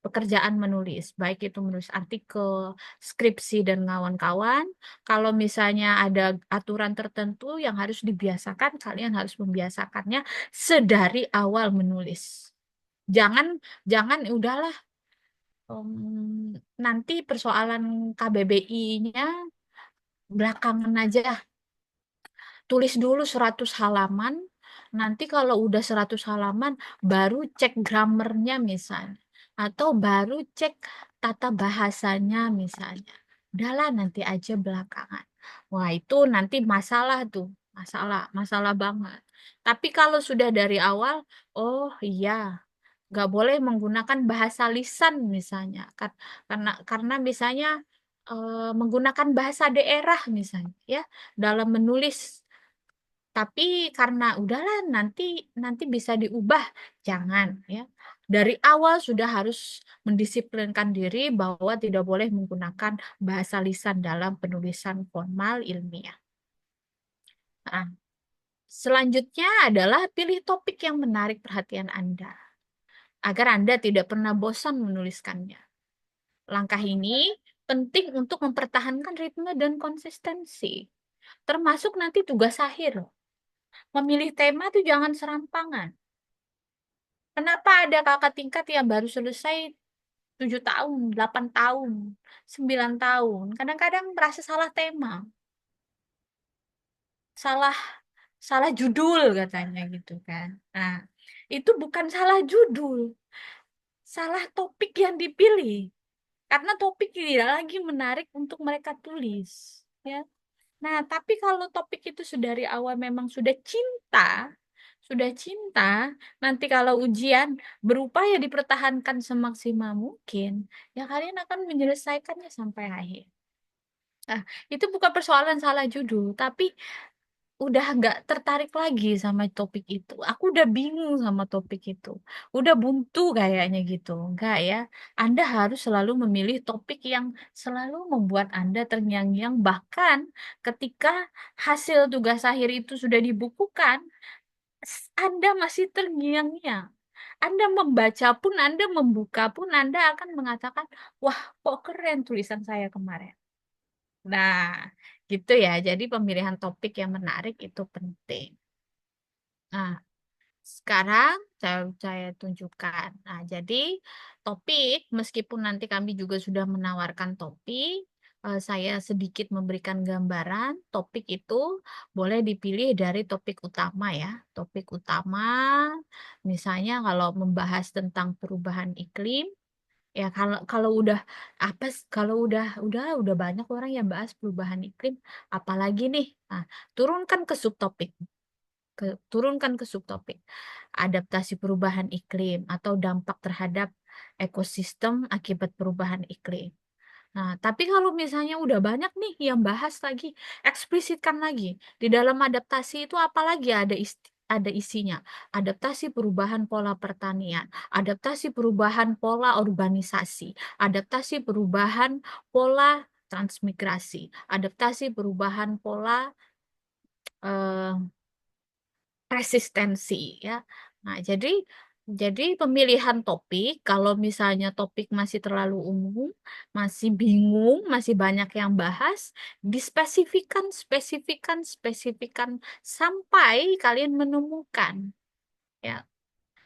pekerjaan menulis, baik itu menulis artikel, skripsi, dan kawan-kawan. Kalau misalnya ada aturan tertentu yang harus dibiasakan, kalian harus membiasakannya sedari awal menulis. Jangan, jangan udahlah, nanti persoalan KBBI-nya belakangan aja. Tulis dulu 100 halaman, nanti kalau udah 100 halaman, baru cek grammarnya misalnya. Atau baru cek tata bahasanya misalnya. Udahlah nanti aja belakangan. Wah itu nanti masalah tuh. Masalah banget. Tapi kalau sudah dari awal, oh iya, nggak boleh menggunakan bahasa lisan misalnya. Karena misalnya menggunakan bahasa daerah misalnya ya dalam menulis, tapi karena udahlah nanti bisa diubah, jangan ya. Dari awal sudah harus mendisiplinkan diri bahwa tidak boleh menggunakan bahasa lisan dalam penulisan formal ilmiah. Nah, selanjutnya adalah pilih topik yang menarik perhatian Anda agar Anda tidak pernah bosan menuliskannya. Langkah ini penting untuk mempertahankan ritme dan konsistensi, termasuk nanti tugas akhir. Memilih tema tuh jangan serampangan. Kenapa ada kakak tingkat yang baru selesai 7 tahun, 8 tahun, 9 tahun. Kadang-kadang merasa salah tema. Salah salah judul katanya gitu kan. Nah, itu bukan salah judul. Salah topik yang dipilih. Karena topik tidak lagi menarik untuk mereka tulis, ya. Nah, tapi kalau topik itu sudah dari awal memang sudah cinta, nanti kalau ujian berupaya dipertahankan semaksimal mungkin, ya kalian akan menyelesaikannya sampai akhir. Nah, itu bukan persoalan salah judul, tapi udah nggak tertarik lagi sama topik itu. Aku udah bingung sama topik itu. Udah buntu kayaknya gitu. Enggak ya. Anda harus selalu memilih topik yang selalu membuat Anda terngiang-ngiang. Bahkan ketika hasil tugas akhir itu sudah dibukukan, Anda masih terngiang-ngiang. Anda membaca pun, Anda membuka pun, Anda akan mengatakan, wah kok keren tulisan saya kemarin. Nah, gitu ya. Jadi pemilihan topik yang menarik itu penting. Nah, sekarang saya tunjukkan. Nah, jadi topik, meskipun nanti kami juga sudah menawarkan topik, saya sedikit memberikan gambaran. Topik itu boleh dipilih dari topik utama ya. Topik utama, misalnya kalau membahas tentang perubahan iklim, ya kalau udah kalau udah banyak orang yang bahas perubahan iklim, apalagi nih. Nah, turunkan ke subtopik. Turunkan ke subtopik. Adaptasi perubahan iklim atau dampak terhadap ekosistem akibat perubahan iklim. Nah, tapi kalau misalnya udah banyak nih yang bahas lagi, eksplisitkan lagi. Di dalam adaptasi itu apalagi ada isinya. Adaptasi perubahan pola pertanian, adaptasi perubahan pola urbanisasi, adaptasi perubahan pola transmigrasi, adaptasi perubahan pola eh, resistensi ya. Nah, jadi pemilihan topik, kalau misalnya topik masih terlalu umum, masih bingung, masih banyak yang bahas, spesifikan sampai kalian menemukan ya.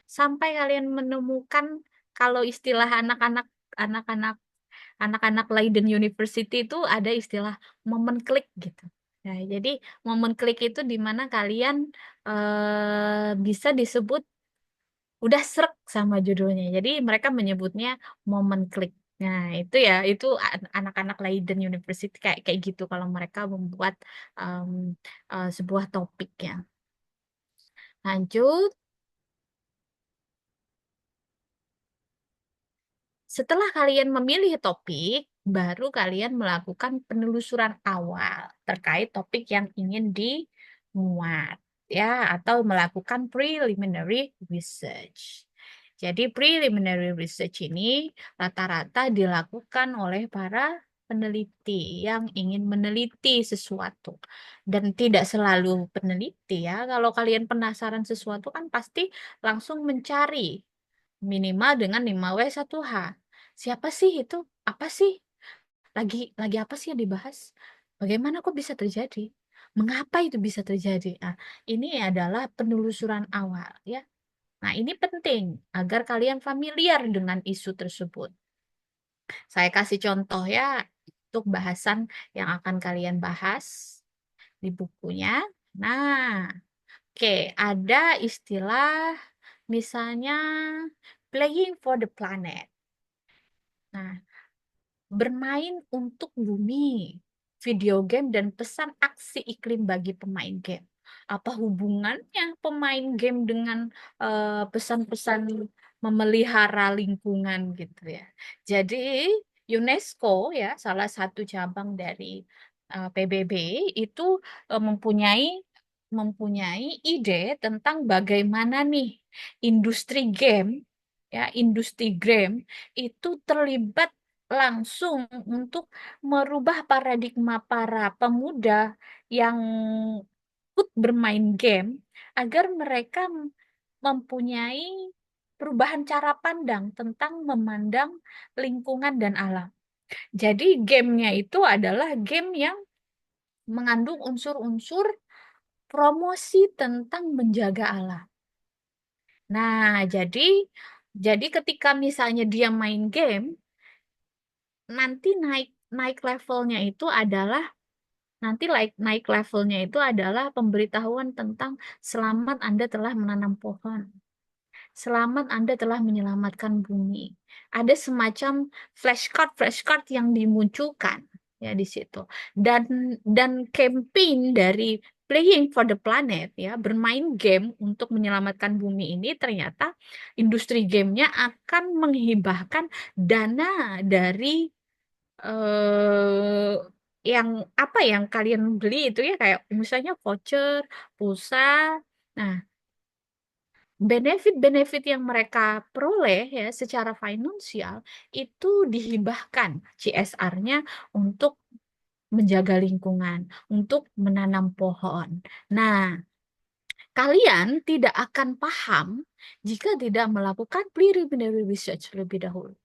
Sampai kalian menemukan, kalau istilah anak-anak anak-anak Leiden University itu ada istilah momen klik gitu. Nah, jadi momen klik itu di mana kalian bisa disebut udah srek sama judulnya. Jadi mereka menyebutnya momen klik. Nah, itu ya, itu anak-anak Leiden University kayak kayak gitu kalau mereka membuat em, sebuah topiknya. Lanjut. Setelah kalian memilih topik, baru kalian melakukan penelusuran awal terkait topik yang ingin dimuat. ya, atau melakukan preliminary research. Jadi preliminary research ini rata-rata dilakukan oleh para peneliti yang ingin meneliti sesuatu. Dan tidak selalu peneliti ya. Kalau kalian penasaran sesuatu kan pasti langsung mencari minimal dengan 5W1H. Siapa sih itu? Apa sih? Lagi apa sih yang dibahas? Bagaimana kok bisa terjadi? Mengapa itu bisa terjadi? Nah, ini adalah penelusuran awal ya. Nah, ini penting agar kalian familiar dengan isu tersebut. Saya kasih contoh ya untuk bahasan yang akan kalian bahas di bukunya. Nah, oke, ada istilah misalnya playing for the planet. Nah, bermain untuk bumi, video game dan pesan aksi iklim bagi pemain game. Apa hubungannya pemain game dengan pesan-pesan memelihara lingkungan gitu ya. Jadi UNESCO ya salah satu cabang dari PBB itu mempunyai ide tentang bagaimana nih industri game industri game itu terlibat langsung untuk merubah paradigma para pemuda yang ikut bermain game agar mereka mempunyai perubahan cara pandang tentang memandang lingkungan dan alam. Jadi gamenya itu adalah game yang mengandung unsur-unsur promosi tentang menjaga alam. Nah, jadi ketika misalnya dia main game, nanti naik levelnya itu adalah naik levelnya itu adalah pemberitahuan tentang selamat Anda telah menanam pohon. Selamat Anda telah menyelamatkan bumi. Ada semacam flashcard yang dimunculkan ya di situ. Dan campaign dari Playing for the Planet ya, bermain game untuk menyelamatkan bumi ini ternyata industri gamenya akan menghibahkan dana dari yang apa yang kalian beli itu ya kayak misalnya voucher, pulsa. Nah, benefit-benefit yang mereka peroleh ya secara finansial itu dihibahkan CSR-nya untuk menjaga lingkungan, untuk menanam pohon. Nah, kalian tidak akan paham jika tidak melakukan preliminary research lebih dahulu.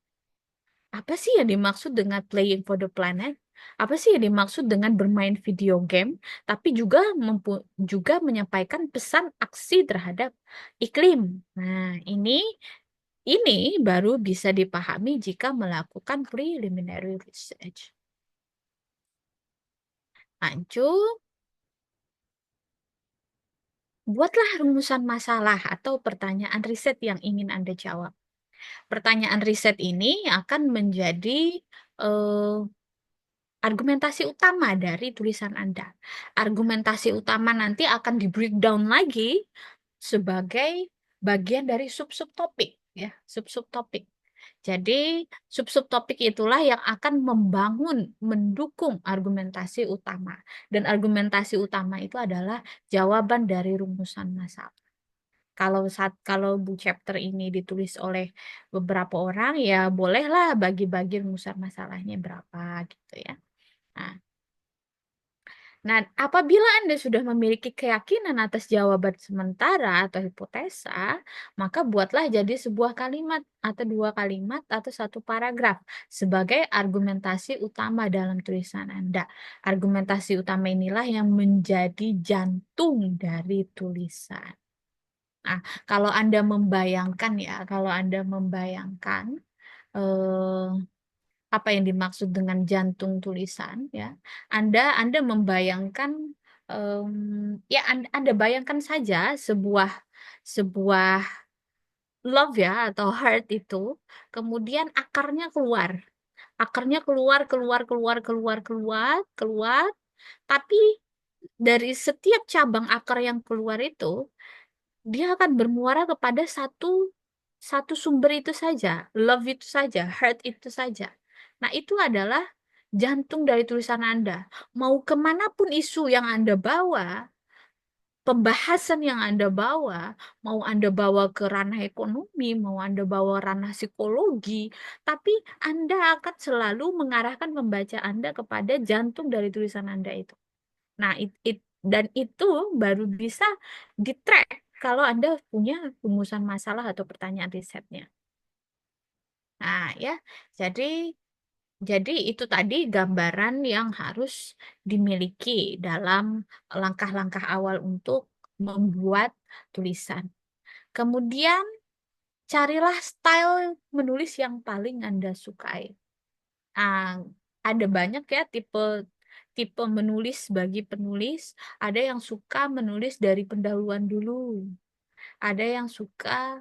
Apa sih yang dimaksud dengan playing for the planet? Apa sih yang dimaksud dengan bermain video game, tapi juga menyampaikan pesan aksi terhadap iklim. Nah, ini baru bisa dipahami jika melakukan preliminary research. Lanjut, buatlah rumusan masalah atau pertanyaan riset yang ingin Anda jawab. Pertanyaan riset ini akan menjadi argumentasi utama dari tulisan Anda. Argumentasi utama nanti akan di-breakdown lagi sebagai bagian dari sub-sub topik ya, sub-sub topik. Jadi sub-sub topik itulah yang akan mendukung argumentasi utama. Dan argumentasi utama itu adalah jawaban dari rumusan masalah. Kalau bu chapter ini ditulis oleh beberapa orang ya bolehlah bagi-bagi rumusan masalahnya berapa gitu ya. Nah, apabila Anda sudah memiliki keyakinan atas jawaban sementara atau hipotesa, maka buatlah jadi sebuah kalimat atau dua kalimat atau satu paragraf sebagai argumentasi utama dalam tulisan Anda. Argumentasi utama inilah yang menjadi jantung dari tulisan. Nah, kalau Anda membayangkan apa yang dimaksud dengan jantung tulisan ya Anda membayangkan Anda bayangkan saja sebuah love ya atau heart itu kemudian akarnya keluar keluar tapi dari setiap cabang akar yang keluar itu dia akan bermuara kepada satu sumber itu saja, love itu saja, heart itu saja. Nah, itu adalah jantung dari tulisan Anda. Mau kemanapun isu yang Anda bawa, pembahasan yang Anda bawa, mau Anda bawa ke ranah ekonomi, mau Anda bawa ranah psikologi, tapi Anda akan selalu mengarahkan pembaca Anda kepada jantung dari tulisan Anda itu. Nah, dan itu baru bisa di-track kalau Anda punya rumusan masalah atau pertanyaan risetnya. Nah, ya. Jadi itu tadi gambaran yang harus dimiliki dalam langkah-langkah awal untuk membuat tulisan. Kemudian carilah style menulis yang paling Anda sukai. Nah, ada banyak ya tipe menulis bagi penulis. Ada yang suka menulis dari pendahuluan dulu. Ada yang suka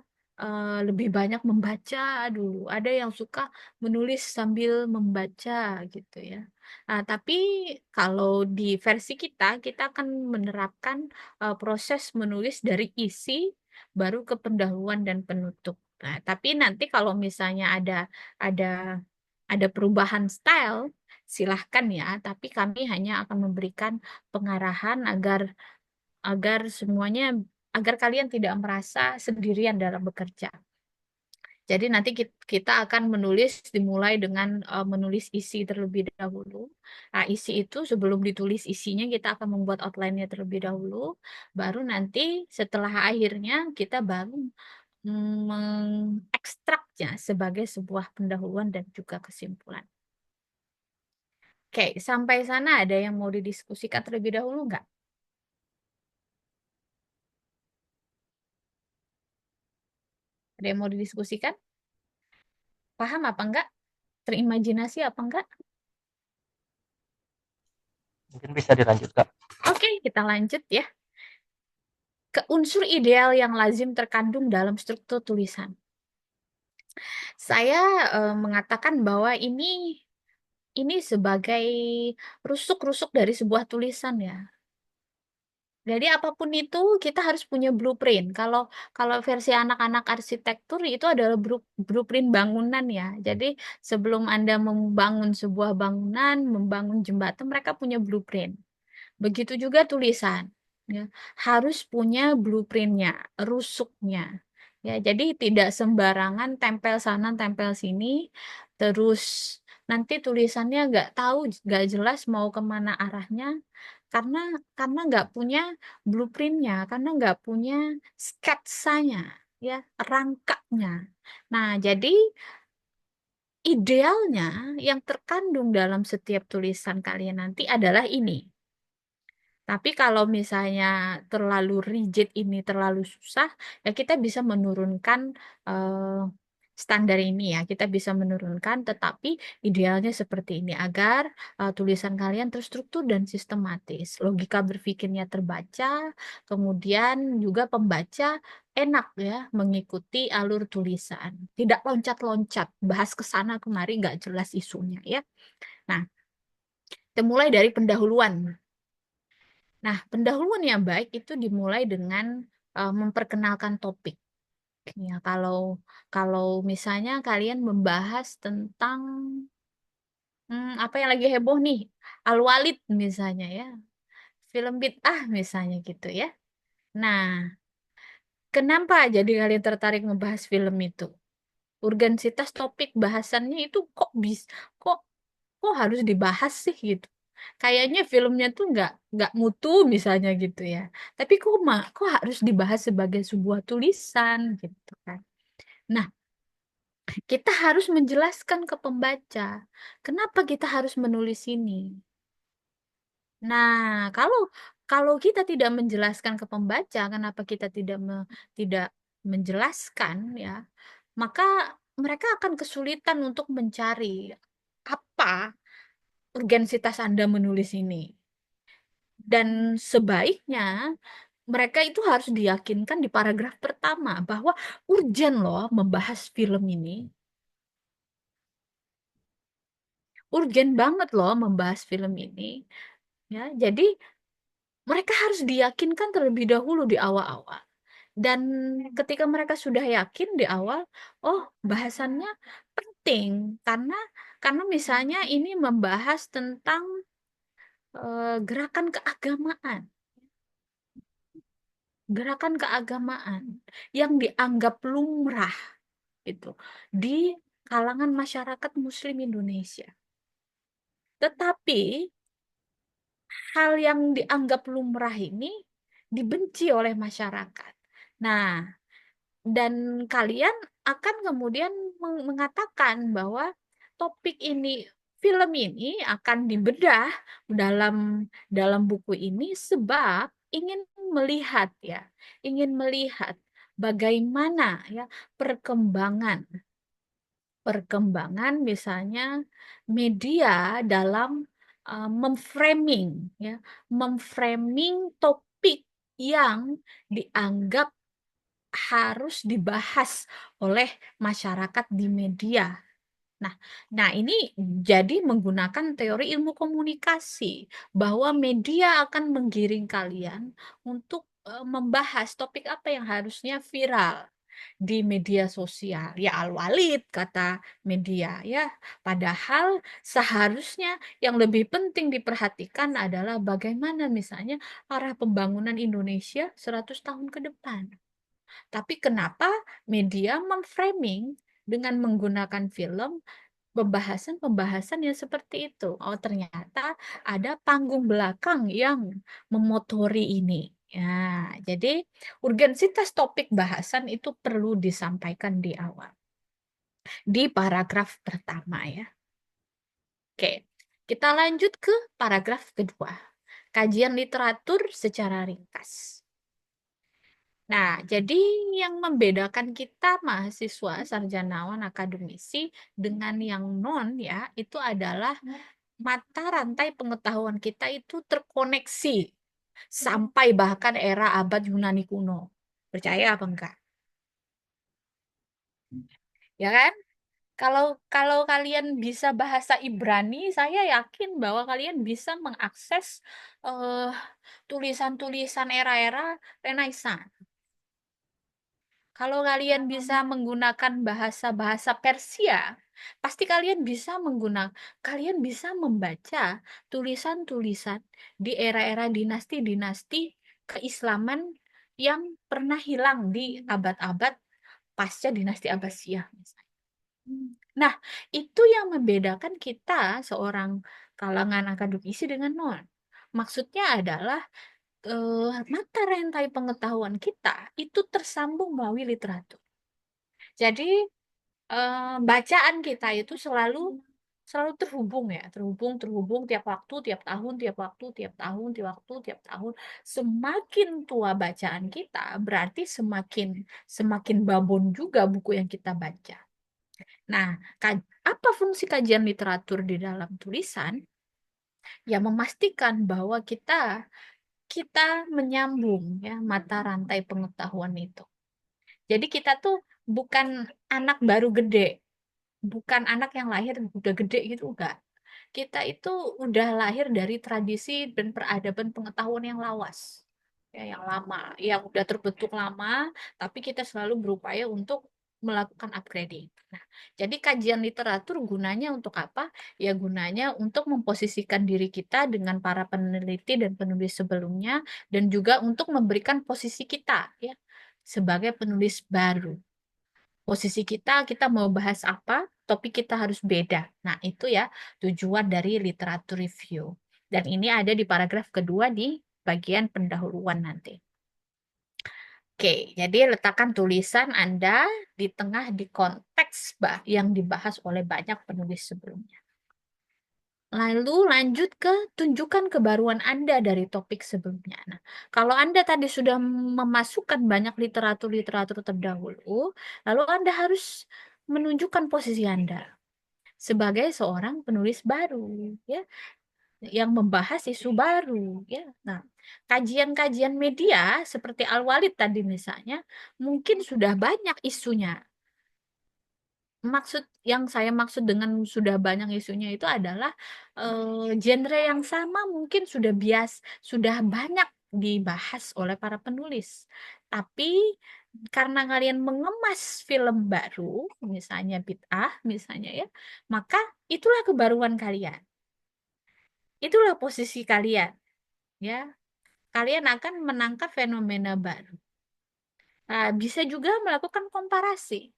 lebih banyak membaca dulu. Ada yang suka menulis sambil membaca gitu ya. Nah, tapi kalau di versi kita akan menerapkan proses menulis dari isi baru ke pendahuluan dan penutup. Nah, tapi nanti kalau misalnya ada ada perubahan style, silahkan ya. Tapi kami hanya akan memberikan pengarahan agar semuanya agar kalian tidak merasa sendirian dalam bekerja. Jadi nanti kita akan dimulai dengan menulis isi terlebih dahulu. Nah, isi itu sebelum ditulis isinya kita akan membuat outline-nya terlebih dahulu. Baru nanti setelah akhirnya kita baru mengekstraknya sebagai sebuah pendahuluan dan juga kesimpulan. Oke, sampai sana ada yang mau didiskusikan terlebih dahulu nggak? Ada yang mau didiskusikan? Paham apa enggak? Terimajinasi apa enggak? Mungkin bisa dilanjut, Kak. Oke, kita lanjut ya. Ke unsur ideal yang lazim terkandung dalam struktur tulisan. Saya mengatakan bahwa ini sebagai rusuk-rusuk dari sebuah tulisan ya. Jadi apapun itu kita harus punya blueprint. Kalau versi anak-anak arsitektur itu adalah blueprint bangunan ya. Jadi sebelum Anda membangun sebuah bangunan, membangun jembatan, mereka punya blueprint. Begitu juga tulisan, ya, harus punya blueprintnya, rusuknya. Ya, jadi tidak sembarangan tempel sana, tempel sini, terus nanti tulisannya nggak tahu, nggak jelas mau kemana arahnya, karena nggak punya blueprintnya, karena nggak punya sketsanya, ya, rangkanya. Nah, jadi idealnya yang terkandung dalam setiap tulisan kalian nanti adalah ini. Tapi kalau misalnya terlalu rigid ini terlalu susah, ya kita bisa menurunkan standar ini ya. Kita bisa menurunkan, tetapi idealnya seperti ini agar tulisan kalian terstruktur dan sistematis. Logika berpikirnya terbaca, kemudian juga pembaca enak ya mengikuti alur tulisan. Tidak loncat-loncat, bahas ke sana kemari nggak jelas isunya ya. Nah, kita mulai dari pendahuluan. Nah, pendahuluan yang baik itu dimulai dengan memperkenalkan topik. Ya, kalau misalnya kalian membahas tentang apa yang lagi heboh nih, Al-Walid misalnya ya, film bid'ah misalnya gitu ya. Nah, kenapa jadi kalian tertarik membahas film itu? Urgensitas topik bahasannya itu kok kok harus dibahas sih gitu. Kayaknya filmnya tuh nggak mutu misalnya gitu ya. Tapi kok harus dibahas sebagai sebuah tulisan gitu kan. Nah, kita harus menjelaskan ke pembaca kenapa kita harus menulis ini. Nah, kalau kita tidak menjelaskan ke pembaca kenapa kita tidak menjelaskan ya, maka mereka akan kesulitan untuk mencari apa urgensitas Anda menulis ini. Dan sebaiknya mereka itu harus diyakinkan di paragraf pertama bahwa urgen loh membahas film ini. Urgen banget loh membahas film ini. Ya, jadi mereka harus diyakinkan terlebih dahulu di awal-awal. Dan ketika mereka sudah yakin di awal, oh bahasannya penting karena misalnya ini membahas tentang gerakan keagamaan. gerakan keagamaan yang dianggap lumrah itu di kalangan masyarakat Muslim Indonesia. Tetapi hal yang dianggap lumrah ini dibenci oleh masyarakat. Nah, dan kalian akan kemudian mengatakan bahwa topik ini, film ini akan dibedah dalam buku ini sebab ingin melihat bagaimana ya perkembangan misalnya media dalam memframing topik yang dianggap harus dibahas oleh masyarakat di media. Nah, ini jadi menggunakan teori ilmu komunikasi bahwa media akan menggiring kalian untuk membahas topik apa yang harusnya viral di media sosial. Ya al-walid kata media ya. Padahal seharusnya yang lebih penting diperhatikan adalah bagaimana misalnya arah pembangunan Indonesia 100 tahun ke depan. Tapi kenapa media memframing dengan menggunakan film pembahasan-pembahasan yang seperti itu? Oh, ternyata ada panggung belakang yang memotori ini. Ya, jadi urgensitas topik bahasan itu perlu disampaikan di awal. Di paragraf pertama ya. Oke, kita lanjut ke paragraf kedua. Kajian literatur secara ringkas. Nah, jadi yang membedakan kita mahasiswa sarjanawan akademisi dengan yang non ya, itu adalah mata rantai pengetahuan kita itu terkoneksi sampai bahkan era abad Yunani kuno. Percaya apa enggak? Ya kan? Kalau kalian bisa bahasa Ibrani, saya yakin bahwa kalian bisa mengakses tulisan-tulisan era-era Renaissance. Kalau kalian bisa menggunakan bahasa-bahasa Persia, pasti kalian bisa membaca tulisan-tulisan di era-era dinasti-dinasti keislaman yang pernah hilang di abad-abad pasca dinasti Abbasiyah misalnya. Nah, itu yang membedakan kita seorang kalangan akademisi dengan non. Maksudnya adalah mata rantai pengetahuan kita itu tersambung melalui literatur. Jadi bacaan kita itu selalu terhubung ya, terhubung tiap waktu, tiap tahun, tiap waktu, tiap tahun, tiap waktu, tiap tahun. Semakin tua bacaan kita, berarti semakin babon juga buku yang kita baca. Nah, apa fungsi kajian literatur di dalam tulisan? Ya memastikan bahwa kita menyambung ya mata rantai pengetahuan itu. Jadi kita tuh bukan anak baru gede, bukan anak yang lahir udah gede gitu, enggak. Kita itu udah lahir dari tradisi dan peradaban pengetahuan yang lawas, ya yang lama, yang udah terbentuk lama, tapi kita selalu berupaya untuk melakukan upgrading. Nah, jadi kajian literatur gunanya untuk apa? Ya gunanya untuk memposisikan diri kita dengan para peneliti dan penulis sebelumnya, dan juga untuk memberikan posisi kita ya sebagai penulis baru. Posisi kita mau bahas apa, topik kita harus beda. Nah, itu ya tujuan dari literatur review. Dan ini ada di paragraf kedua di bagian pendahuluan nanti. Oke, jadi letakkan tulisan Anda di tengah di konteks yang dibahas oleh banyak penulis sebelumnya. Lalu lanjut ke tunjukkan kebaruan Anda dari topik sebelumnya. Nah, kalau Anda tadi sudah memasukkan banyak literatur-literatur terdahulu, lalu Anda harus menunjukkan posisi Anda sebagai seorang penulis baru, ya, yang membahas isu baru, ya. Nah, kajian-kajian media seperti Al-Walid tadi misalnya, mungkin sudah banyak isunya. Yang saya maksud dengan sudah banyak isunya itu adalah genre yang sama mungkin sudah banyak dibahas oleh para penulis. Tapi karena kalian mengemas film baru, misalnya bid'ah, misalnya ya, maka itulah kebaruan kalian. Itulah posisi kalian, ya. kalian akan menangkap fenomena baru. Nah, bisa juga melakukan komparasi.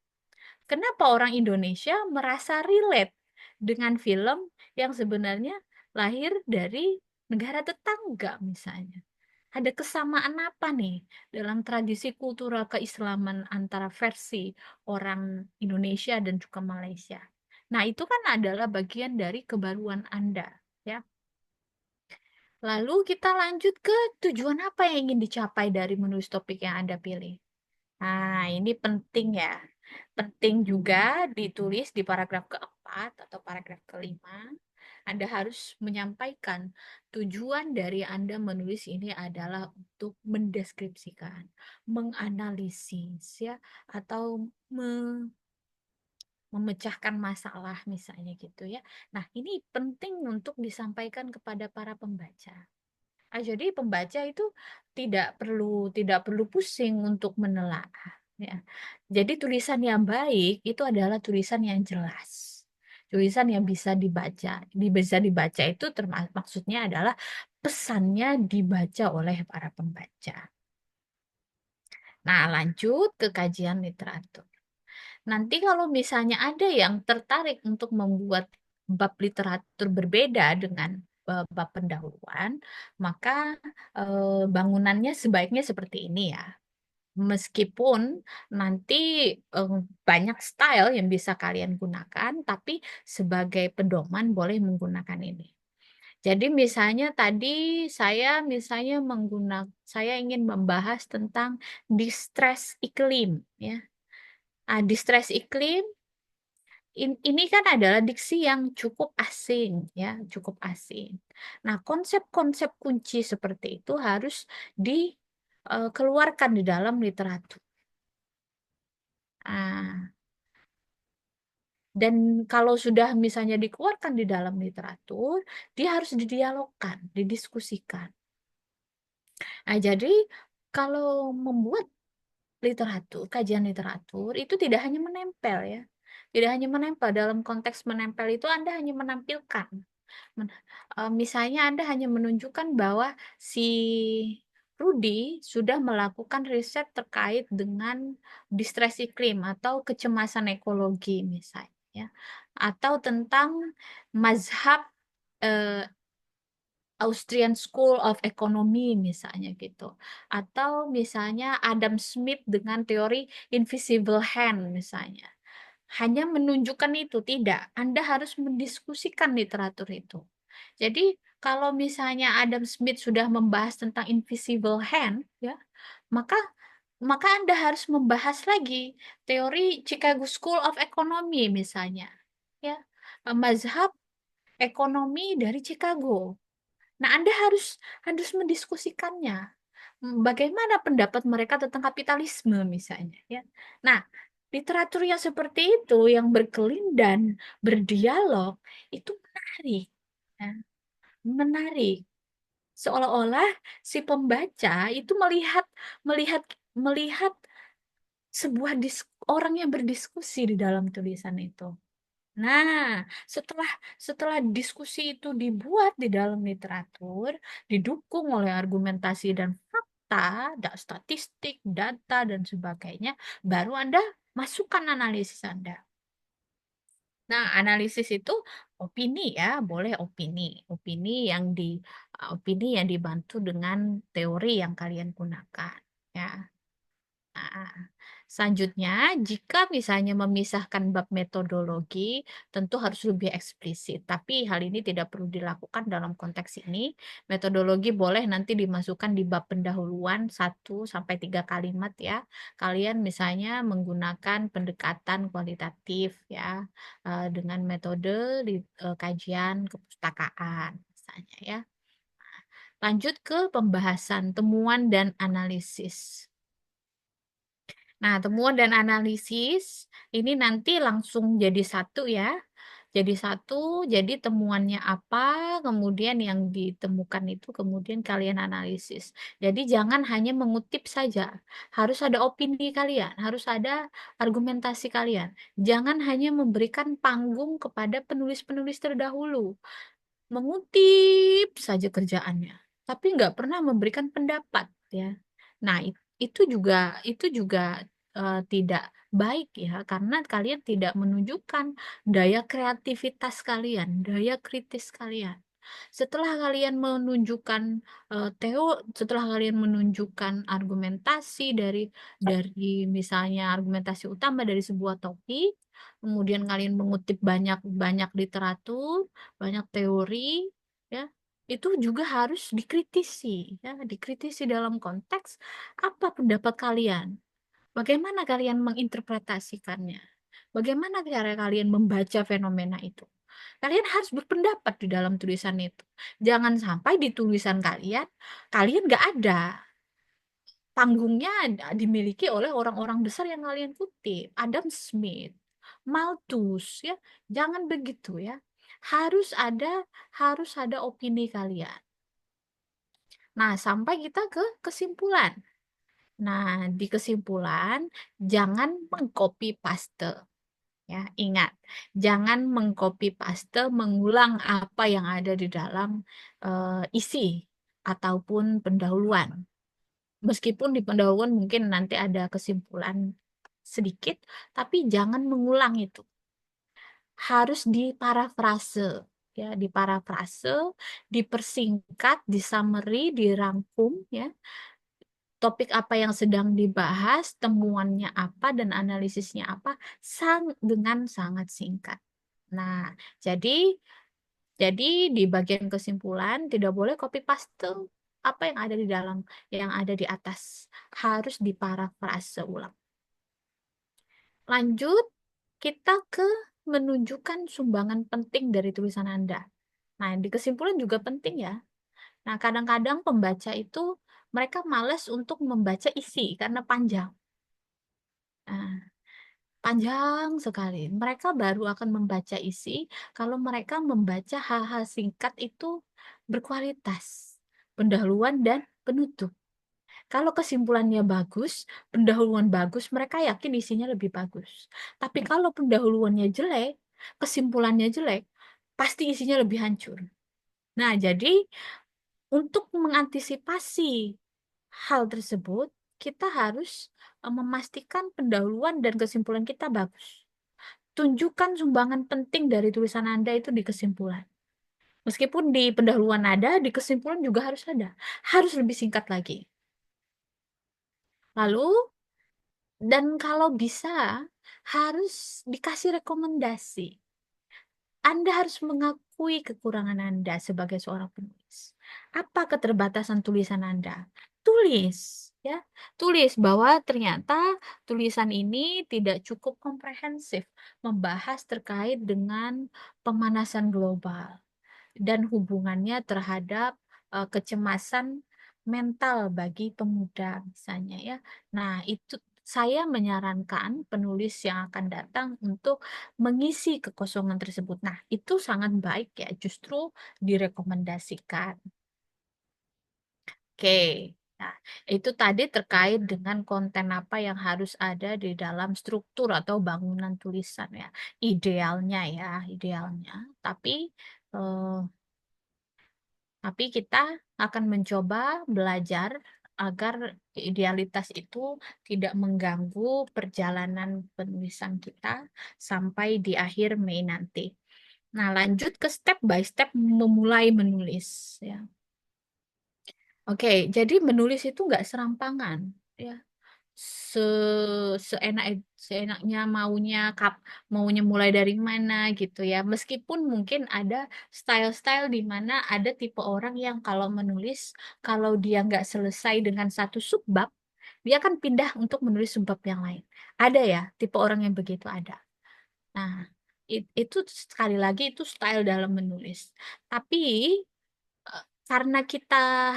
Kenapa orang Indonesia merasa relate dengan film yang sebenarnya lahir dari negara tetangga misalnya? Ada kesamaan apa nih dalam tradisi kultural keislaman antara versi orang Indonesia dan juga Malaysia? Nah, itu kan adalah bagian dari kebaruan Anda, ya. Lalu kita lanjut ke tujuan apa yang ingin dicapai dari menulis topik yang Anda pilih. Nah, ini penting ya. Penting juga ditulis di paragraf keempat atau paragraf kelima. Anda harus menyampaikan tujuan dari Anda menulis ini adalah untuk mendeskripsikan, menganalisis ya, atau memecahkan masalah misalnya gitu ya. Nah, ini penting untuk disampaikan kepada para pembaca. Jadi pembaca itu tidak perlu pusing untuk menelaah ya. Jadi tulisan yang baik itu adalah tulisan yang jelas. Tulisan yang bisa dibaca. Bisa dibaca itu maksudnya adalah pesannya dibaca oleh para pembaca. Nah, lanjut ke kajian literatur. Nanti kalau misalnya ada yang tertarik untuk membuat bab literatur berbeda dengan bab pendahuluan, maka bangunannya sebaiknya seperti ini ya. Meskipun nanti banyak style yang bisa kalian gunakan, tapi sebagai pedoman boleh menggunakan ini. Jadi misalnya tadi saya ingin membahas tentang distress iklim ya. Distress iklim ini kan adalah diksi yang cukup asing ya, cukup asing. Nah, konsep-konsep kunci seperti itu harus dikeluarkan di dalam literatur. Dan kalau sudah misalnya dikeluarkan di dalam literatur, dia harus didialogkan, didiskusikan. Nah, jadi kalau membuat literatur, kajian literatur itu tidak hanya menempel ya. Tidak hanya menempel, dalam konteks menempel itu Anda hanya menampilkan. Misalnya Anda hanya menunjukkan bahwa si Rudy sudah melakukan riset terkait dengan distress iklim atau kecemasan ekologi misalnya ya. Atau tentang mazhab Austrian School of Economy misalnya gitu. Atau misalnya Adam Smith dengan teori invisible hand misalnya. Hanya menunjukkan itu, tidak. Anda harus mendiskusikan literatur itu. Jadi kalau misalnya Adam Smith sudah membahas tentang invisible hand, ya, maka Anda harus membahas lagi teori Chicago School of Economy misalnya, ya, mazhab ekonomi dari Chicago. Nah, Anda harus mendiskusikannya. Bagaimana pendapat mereka tentang kapitalisme misalnya, ya. Nah, literatur yang seperti itu yang berkelindan, berdialog itu menarik. Ya. Menarik. Seolah-olah si pembaca itu melihat melihat melihat sebuah orang yang berdiskusi di dalam tulisan itu. Nah, setelah diskusi itu dibuat di dalam literatur, didukung oleh argumentasi dan fakta, statistik, data, dan sebagainya, baru Anda masukkan analisis Anda. Nah, analisis itu opini ya, boleh opini. Opini yang dibantu dengan teori yang kalian gunakan, ya. Nah, selanjutnya, jika misalnya memisahkan bab metodologi, tentu harus lebih eksplisit. Tapi hal ini tidak perlu dilakukan dalam konteks ini. Metodologi boleh nanti dimasukkan di bab pendahuluan 1-3 kalimat ya. Kalian misalnya menggunakan pendekatan kualitatif ya, dengan metode kajian kepustakaan misalnya ya. Lanjut ke pembahasan temuan dan analisis. Nah, temuan dan analisis ini nanti langsung jadi satu ya. Jadi satu, jadi temuannya apa, kemudian yang ditemukan itu kemudian kalian analisis. Jadi jangan hanya mengutip saja. Harus ada opini kalian, harus ada argumentasi kalian. Jangan hanya memberikan panggung kepada penulis-penulis terdahulu. Mengutip saja kerjaannya. tapi nggak pernah memberikan pendapat ya. Nah, itu juga tidak baik ya, karena kalian tidak menunjukkan daya kreativitas kalian, daya kritis kalian. Setelah kalian menunjukkan setelah kalian menunjukkan argumentasi dari misalnya argumentasi utama dari sebuah topik, kemudian kalian mengutip banyak literatur, banyak teori, ya, itu juga harus dikritisi, ya, dikritisi dalam konteks apa pendapat kalian, bagaimana kalian menginterpretasikannya, bagaimana cara kalian membaca fenomena itu. Kalian harus berpendapat di dalam tulisan itu. Jangan sampai di tulisan kalian nggak ada. Panggungnya dimiliki oleh orang-orang besar yang kalian kutip. Adam Smith, Malthus, ya. Jangan begitu ya. Harus ada opini kalian. Nah, sampai kita ke kesimpulan. Nah, di kesimpulan jangan mengcopy paste. Ya, ingat, jangan mengcopy paste, mengulang apa yang ada di dalam isi ataupun pendahuluan. Meskipun di pendahuluan mungkin nanti ada kesimpulan sedikit, tapi jangan mengulang itu. Harus diparafrase, ya, diparafrase, dipersingkat, disummary, dirangkum, ya. Topik apa yang sedang dibahas, temuannya apa, dan analisisnya apa, dengan sangat singkat. Nah, jadi di bagian kesimpulan tidak boleh copy paste apa yang ada di dalam, yang ada di atas. Harus diparafrase ulang. Lanjut, kita ke menunjukkan sumbangan penting dari tulisan Anda. Nah, di kesimpulan juga penting ya. Nah, kadang-kadang pembaca itu mereka malas untuk membaca isi karena panjang. Nah, panjang sekali. Mereka baru akan membaca isi kalau mereka membaca hal-hal singkat itu berkualitas, pendahuluan dan penutup. Kalau kesimpulannya bagus, pendahuluan bagus, mereka yakin isinya lebih bagus. Tapi kalau pendahuluannya jelek, kesimpulannya jelek, pasti isinya lebih hancur. Nah, jadi untuk mengantisipasi hal tersebut, kita harus memastikan pendahuluan dan kesimpulan kita bagus. Tunjukkan sumbangan penting dari tulisan Anda itu di kesimpulan. Meskipun di pendahuluan ada, di kesimpulan juga harus ada. Harus lebih singkat lagi. Lalu, dan kalau bisa, harus dikasih rekomendasi. Anda harus mengakui kekurangan Anda sebagai seorang penulis. Apa keterbatasan tulisan Anda? Tulis, ya. Tulis bahwa ternyata tulisan ini tidak cukup komprehensif membahas terkait dengan pemanasan global dan hubungannya terhadap kecemasan mental bagi pemuda misalnya ya. Nah, itu saya menyarankan penulis yang akan datang untuk mengisi kekosongan tersebut. Nah, itu sangat baik ya, justru direkomendasikan. Oke. Nah, itu tadi terkait dengan konten apa yang harus ada di dalam struktur atau bangunan tulisan ya. Idealnya ya, idealnya. Tapi kita akan mencoba belajar agar idealitas itu tidak mengganggu perjalanan penulisan kita sampai di akhir Mei nanti. Nah, lanjut ke step by step memulai menulis ya. Oke, jadi menulis itu nggak serampangan ya. Se seenaknya maunya mulai dari mana gitu ya. Meskipun mungkin ada style-style di mana ada tipe orang yang kalau menulis, kalau dia nggak selesai dengan satu subbab, dia akan pindah untuk menulis subbab yang lain. Ada ya, tipe orang yang begitu ada. Nah, itu sekali lagi itu style dalam menulis. Tapi karena kita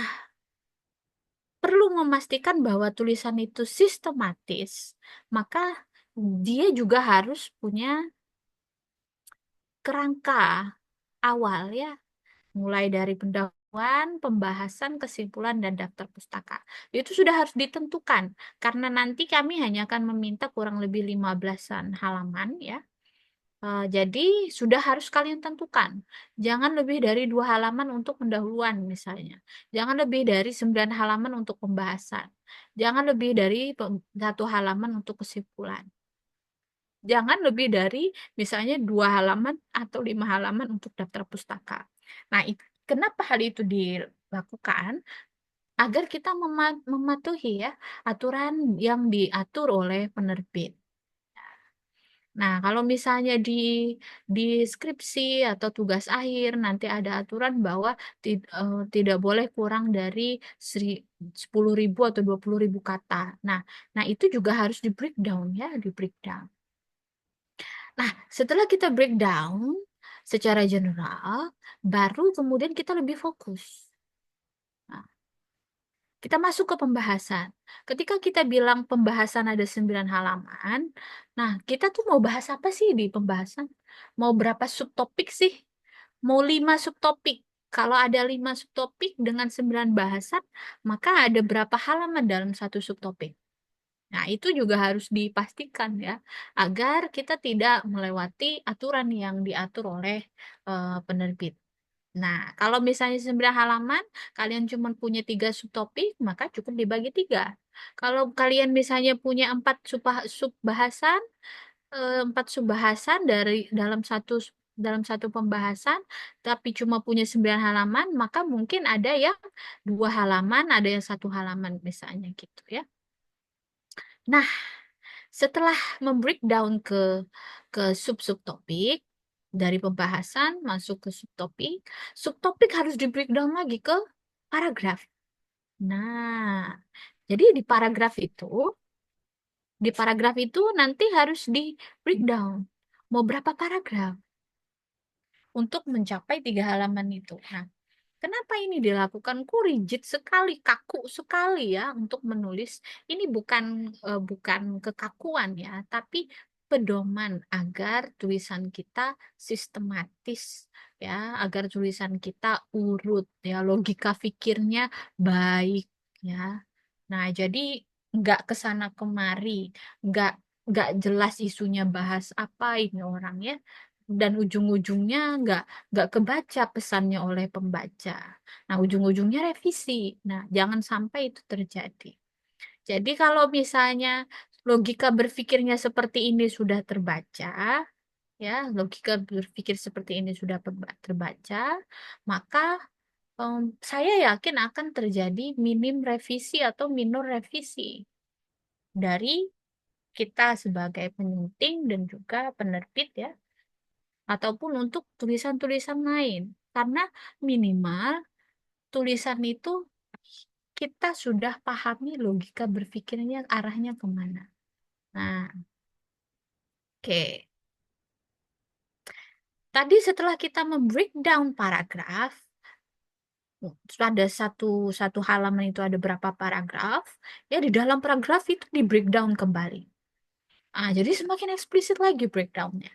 perlu memastikan bahwa tulisan itu sistematis, maka dia juga harus punya kerangka awal ya, mulai dari pendahuluan, pembahasan, kesimpulan, dan daftar pustaka. Itu sudah harus ditentukan, karena nanti kami hanya akan meminta kurang lebih 15-an halaman ya. Jadi sudah harus kalian tentukan. Jangan lebih dari 2 halaman untuk pendahuluan misalnya. Jangan lebih dari 9 halaman untuk pembahasan. Jangan lebih dari 1 halaman untuk kesimpulan. Jangan lebih dari misalnya 2 halaman atau 5 halaman untuk daftar pustaka. Nah, kenapa hal itu dilakukan? Agar kita mematuhi ya aturan yang diatur oleh penerbit. Nah, kalau misalnya di skripsi atau tugas akhir nanti ada aturan bahwa tidak boleh kurang dari 10.000 atau 20.000 kata. Nah, itu juga harus di breakdown ya, di breakdown. Nah, setelah kita breakdown secara general, baru kemudian kita lebih fokus. Nah, kita masuk ke pembahasan. Ketika kita bilang pembahasan ada 9 halaman, nah kita tuh mau bahas apa sih di pembahasan? Mau berapa subtopik sih? Mau 5 subtopik? Kalau ada 5 subtopik dengan 9 bahasan, maka ada berapa halaman dalam satu subtopik? Nah, itu juga harus dipastikan ya, agar kita tidak melewati aturan yang diatur oleh penerbit. Nah, kalau misalnya 9 halaman, kalian cuma punya 3 subtopik, maka cukup dibagi 3. Kalau kalian misalnya punya 4 subbahasan, 4 subbahasan dalam satu pembahasan, tapi cuma punya 9 halaman, maka mungkin ada yang 2 halaman, ada yang 1 halaman misalnya gitu ya. Nah, setelah membreakdown ke sub-subtopik, dari pembahasan masuk ke subtopik, subtopik harus di breakdown lagi ke paragraf. Nah, jadi di paragraf itu nanti harus di breakdown. Mau berapa paragraf untuk mencapai 3 halaman itu. Nah, kenapa ini dilakukan? Kok rigid sekali, kaku sekali ya untuk menulis. Ini bukan kekakuan ya, tapi pedoman agar tulisan kita sistematis ya, agar tulisan kita urut ya, logika pikirnya baik ya. Nah, jadi nggak kesana kemari, nggak nggak jelas isunya bahas apa ini orang ya, dan ujung-ujungnya nggak kebaca pesannya oleh pembaca. Nah, ujung-ujungnya revisi. Nah, jangan sampai itu terjadi. Jadi kalau misalnya logika berpikirnya seperti ini sudah terbaca, ya, logika berpikir seperti ini sudah terbaca, maka saya yakin akan terjadi minim revisi atau minor revisi dari kita sebagai penyunting dan juga penerbit ya, ataupun untuk tulisan-tulisan lain. Karena minimal tulisan itu kita sudah pahami logika berpikirnya arahnya kemana. Nah, oke. Tadi setelah kita membreakdown paragraf, ada satu halaman itu ada berapa paragraf, ya di dalam paragraf itu di breakdown kembali. Jadi semakin eksplisit lagi breakdownnya.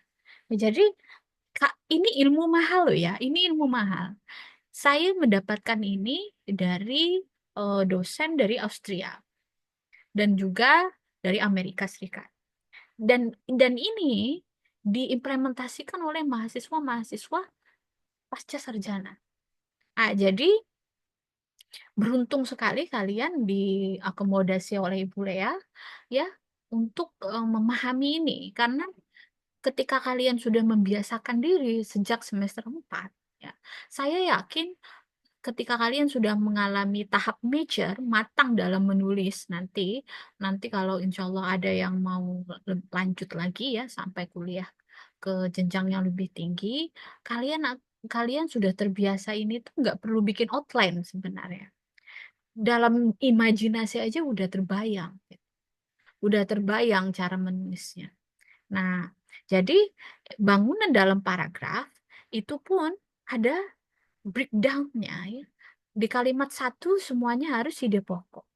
Jadi Kak, ini ilmu mahal loh ya, ini ilmu mahal. Saya mendapatkan ini dari dosen dari Austria dan juga dari Amerika Serikat. Dan ini diimplementasikan oleh mahasiswa-mahasiswa pasca sarjana. Jadi beruntung sekali kalian diakomodasi oleh Ibu Lea ya untuk memahami ini, karena ketika kalian sudah membiasakan diri sejak semester 4 ya, saya yakin ketika kalian sudah mengalami tahap major matang dalam menulis, nanti kalau insya Allah ada yang mau lanjut lagi ya sampai kuliah ke jenjang yang lebih tinggi, kalian kalian sudah terbiasa ini tuh nggak perlu bikin outline sebenarnya. Dalam imajinasi aja udah terbayang cara menulisnya. Nah, jadi bangunan dalam paragraf itu pun ada breakdown-nya ya. Di kalimat 1 semuanya harus ide pokok.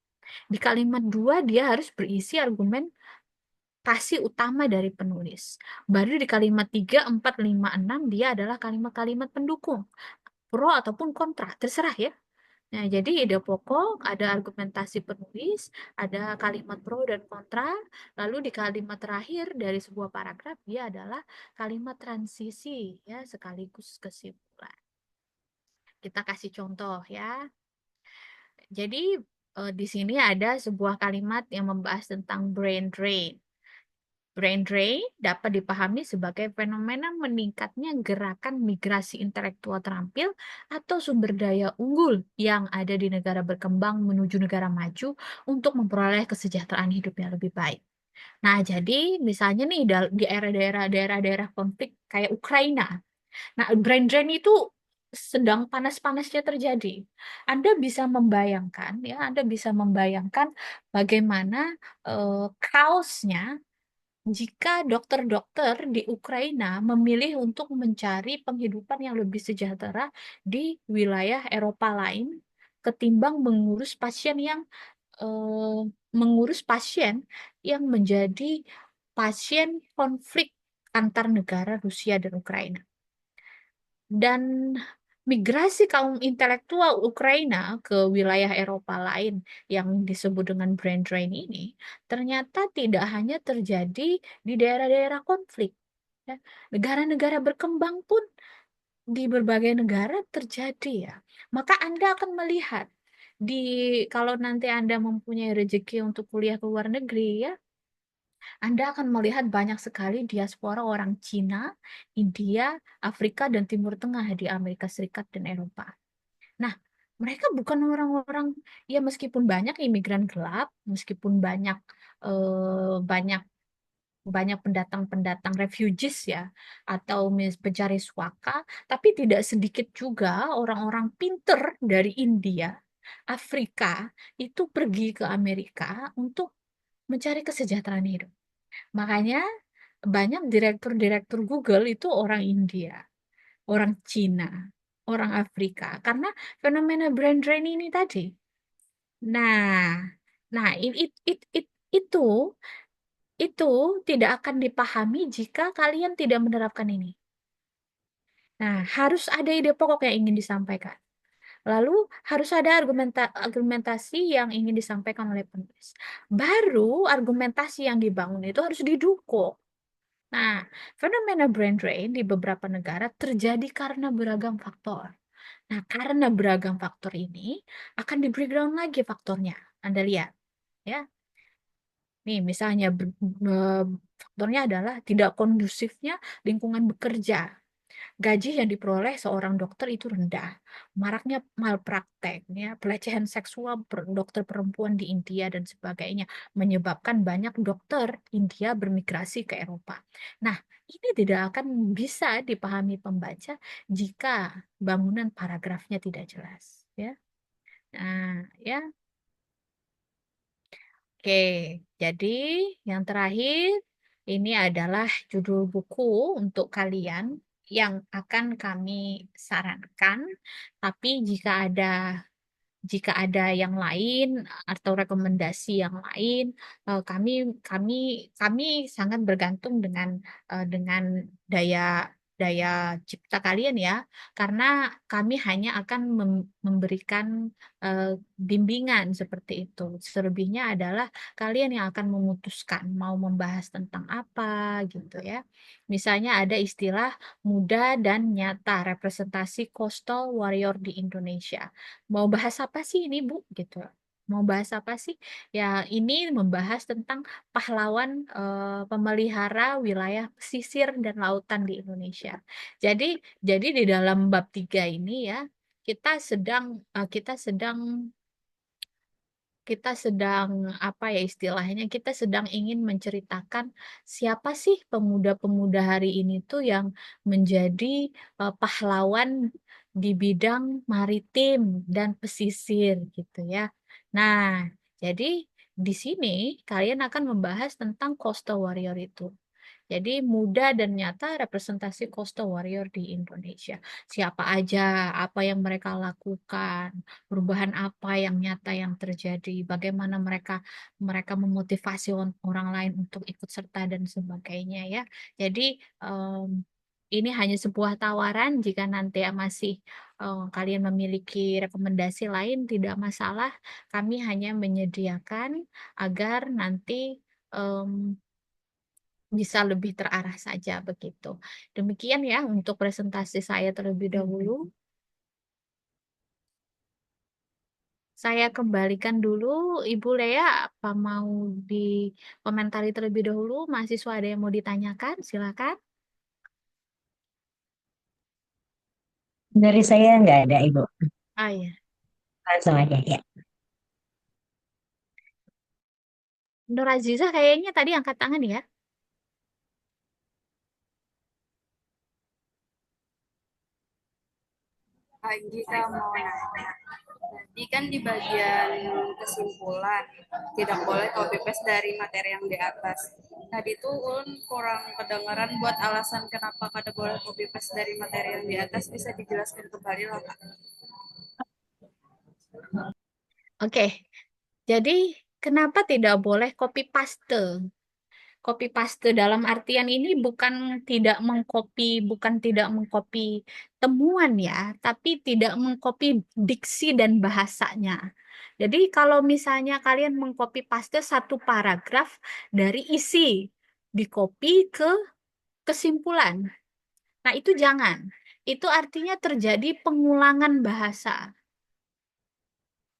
Di kalimat 2 dia harus berisi argumentasi utama dari penulis. Baru di kalimat 3, 4, 5, 6 dia adalah kalimat-kalimat pendukung. Pro ataupun kontra, terserah ya. Nah, jadi ide pokok, ada argumentasi penulis, ada kalimat pro dan kontra, lalu di kalimat terakhir dari sebuah paragraf dia adalah kalimat transisi ya, sekaligus kesimpulan. Kita kasih contoh ya. Jadi di sini ada sebuah kalimat yang membahas tentang brain drain. Brain drain dapat dipahami sebagai fenomena meningkatnya gerakan migrasi intelektual terampil atau sumber daya unggul yang ada di negara berkembang menuju negara maju untuk memperoleh kesejahteraan hidup yang lebih baik. Nah, jadi misalnya nih di daerah-daerah konflik kayak Ukraina. Nah, brain drain itu sedang panas-panasnya terjadi. Anda bisa membayangkan bagaimana kaosnya jika dokter-dokter di Ukraina memilih untuk mencari penghidupan yang lebih sejahtera di wilayah Eropa lain ketimbang eh, mengurus pasien yang menjadi pasien konflik antar negara Rusia dan Ukraina. Dan migrasi kaum intelektual Ukraina ke wilayah Eropa lain yang disebut dengan brain drain ini ternyata tidak hanya terjadi di daerah-daerah konflik. Ya. Negara-negara berkembang pun di berbagai negara terjadi ya. Maka Anda akan melihat di kalau nanti Anda mempunyai rezeki untuk kuliah ke luar negeri ya, Anda akan melihat banyak sekali diaspora orang Cina, India, Afrika, dan Timur Tengah di Amerika Serikat dan Eropa. Nah, mereka bukan orang-orang, ya meskipun banyak imigran gelap, meskipun banyak eh, banyak banyak pendatang-pendatang refugees ya, atau pencari suaka, tapi tidak sedikit juga orang-orang pinter dari India, Afrika, itu pergi ke Amerika untuk mencari kesejahteraan hidup. Makanya banyak direktur-direktur Google itu orang India, orang Cina, orang Afrika, karena fenomena brain drain ini tadi. Nah, nah itu itu tidak akan dipahami jika kalian tidak menerapkan ini. Nah, harus ada ide pokok yang ingin disampaikan. Lalu harus ada argumentasi yang ingin disampaikan oleh penulis. Baru argumentasi yang dibangun itu harus didukung. Nah, fenomena brain drain di beberapa negara terjadi karena beragam faktor. Nah, karena beragam faktor ini akan di breakdown lagi faktornya. Anda lihat, ya. Nih, misalnya faktornya adalah tidak kondusifnya lingkungan bekerja. Gaji yang diperoleh seorang dokter itu rendah. Maraknya malpraktek, ya, pelecehan seksual dokter perempuan di India dan sebagainya menyebabkan banyak dokter India bermigrasi ke Eropa. Nah, ini tidak akan bisa dipahami pembaca jika bangunan paragrafnya tidak jelas, ya. Nah, ya. Oke, jadi yang terakhir ini adalah judul buku untuk kalian yang akan kami sarankan. Tapi jika ada yang lain atau rekomendasi yang lain, kami kami kami sangat bergantung dengan daya daya cipta kalian ya, karena kami hanya akan memberikan eh, bimbingan seperti itu. Selebihnya adalah kalian yang akan memutuskan mau membahas tentang apa gitu ya. Misalnya ada istilah muda dan nyata representasi coastal warrior di Indonesia. Mau bahas apa sih ini, Bu? Gitu. Mau bahas apa sih? Ya, ini membahas tentang pahlawan pemelihara wilayah pesisir dan lautan di Indonesia. Jadi, jadi di dalam bab 3 ini ya, kita sedang eh, kita sedang apa ya istilahnya, kita sedang ingin menceritakan siapa sih pemuda-pemuda hari ini tuh yang menjadi pahlawan di bidang maritim dan pesisir gitu ya. Nah, jadi di sini kalian akan membahas tentang coastal warrior itu. Jadi muda dan nyata representasi coastal warrior di Indonesia. Siapa aja, apa yang mereka lakukan, perubahan apa yang nyata yang terjadi, bagaimana mereka mereka memotivasi orang lain untuk ikut serta dan sebagainya ya. Jadi Ini hanya sebuah tawaran. Jika nanti masih kalian memiliki rekomendasi lain, tidak masalah. Kami hanya menyediakan agar nanti bisa lebih terarah saja begitu. Demikian ya untuk presentasi saya terlebih dahulu. Saya kembalikan dulu, Ibu Lea, apa mau dikomentari terlebih dahulu? Mahasiswa ada yang mau ditanyakan? Silakan. Dari saya nggak ada, Ibu. Ah ya, Langsung aja ya. Nur Aziza kayaknya tadi angkat tangan ya. Lagi Kak mau nanya. Tadi kan di bagian kesimpulan tidak boleh copy paste dari materi yang di atas. Tadi tuh Ulun kurang kedengaran buat alasan kenapa kada boleh copy paste dari materi yang di atas, bisa dijelaskan kembali lah Kak. Oke, jadi kenapa tidak boleh copy paste? Copy paste dalam artian ini bukan tidak mengcopy temuan ya, tapi tidak mengcopy diksi dan bahasanya. Jadi kalau misalnya kalian mengcopy paste satu paragraf dari isi, dicopy ke kesimpulan. Nah, itu jangan. Itu artinya terjadi pengulangan bahasa.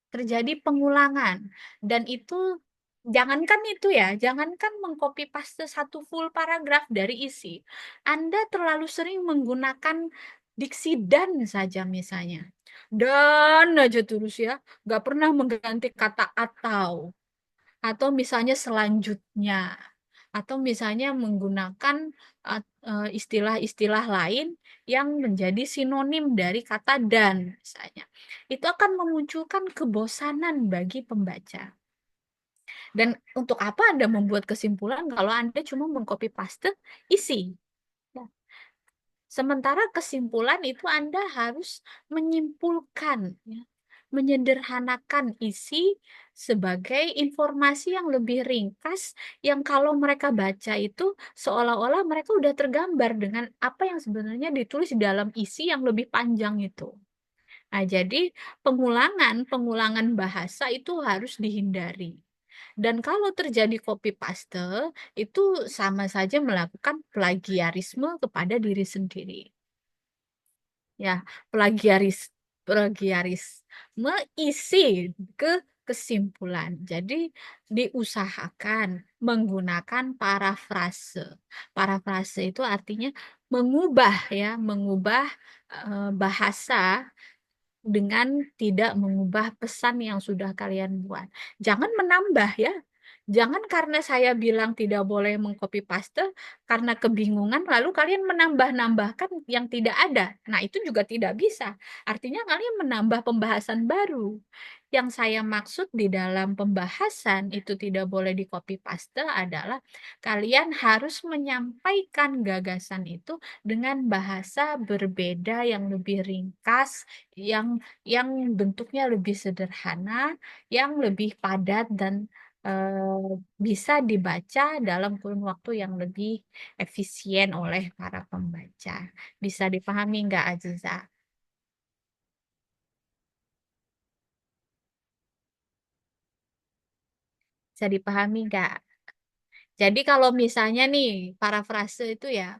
Terjadi pengulangan. Dan itu jangankan itu ya, jangankan mengcopy paste satu full paragraf dari isi. Anda terlalu sering menggunakan diksi dan saja misalnya. Dan aja terus ya, nggak pernah mengganti kata atau misalnya selanjutnya. Atau misalnya menggunakan istilah-istilah lain yang menjadi sinonim dari kata dan misalnya. Itu akan memunculkan kebosanan bagi pembaca. Dan untuk apa Anda membuat kesimpulan kalau Anda cuma mengcopy paste isi? Ya. Sementara kesimpulan itu Anda harus menyimpulkan, ya, menyederhanakan isi sebagai informasi yang lebih ringkas, yang kalau mereka baca itu seolah-olah mereka udah tergambar dengan apa yang sebenarnya ditulis di dalam isi yang lebih panjang itu. Nah, jadi pengulangan bahasa itu harus dihindari. Dan kalau terjadi copy paste, itu sama saja melakukan plagiarisme kepada diri sendiri. Ya, plagiarisme isi ke kesimpulan. Jadi diusahakan menggunakan parafrase. Parafrase itu artinya mengubah bahasa dengan tidak mengubah pesan yang sudah kalian buat. Jangan menambah ya. Jangan karena saya bilang tidak boleh mengcopy paste karena kebingungan lalu kalian menambah-nambahkan yang tidak ada. Nah, itu juga tidak bisa. Artinya kalian menambah pembahasan baru. Yang saya maksud di dalam pembahasan itu tidak boleh di copy paste adalah kalian harus menyampaikan gagasan itu dengan bahasa berbeda yang lebih ringkas, yang bentuknya lebih sederhana, yang lebih padat dan bisa dibaca dalam kurun waktu yang lebih efisien oleh para pembaca. Bisa dipahami nggak, Aziza? Bisa dipahami nggak? Jadi kalau misalnya nih, parafrase itu ya,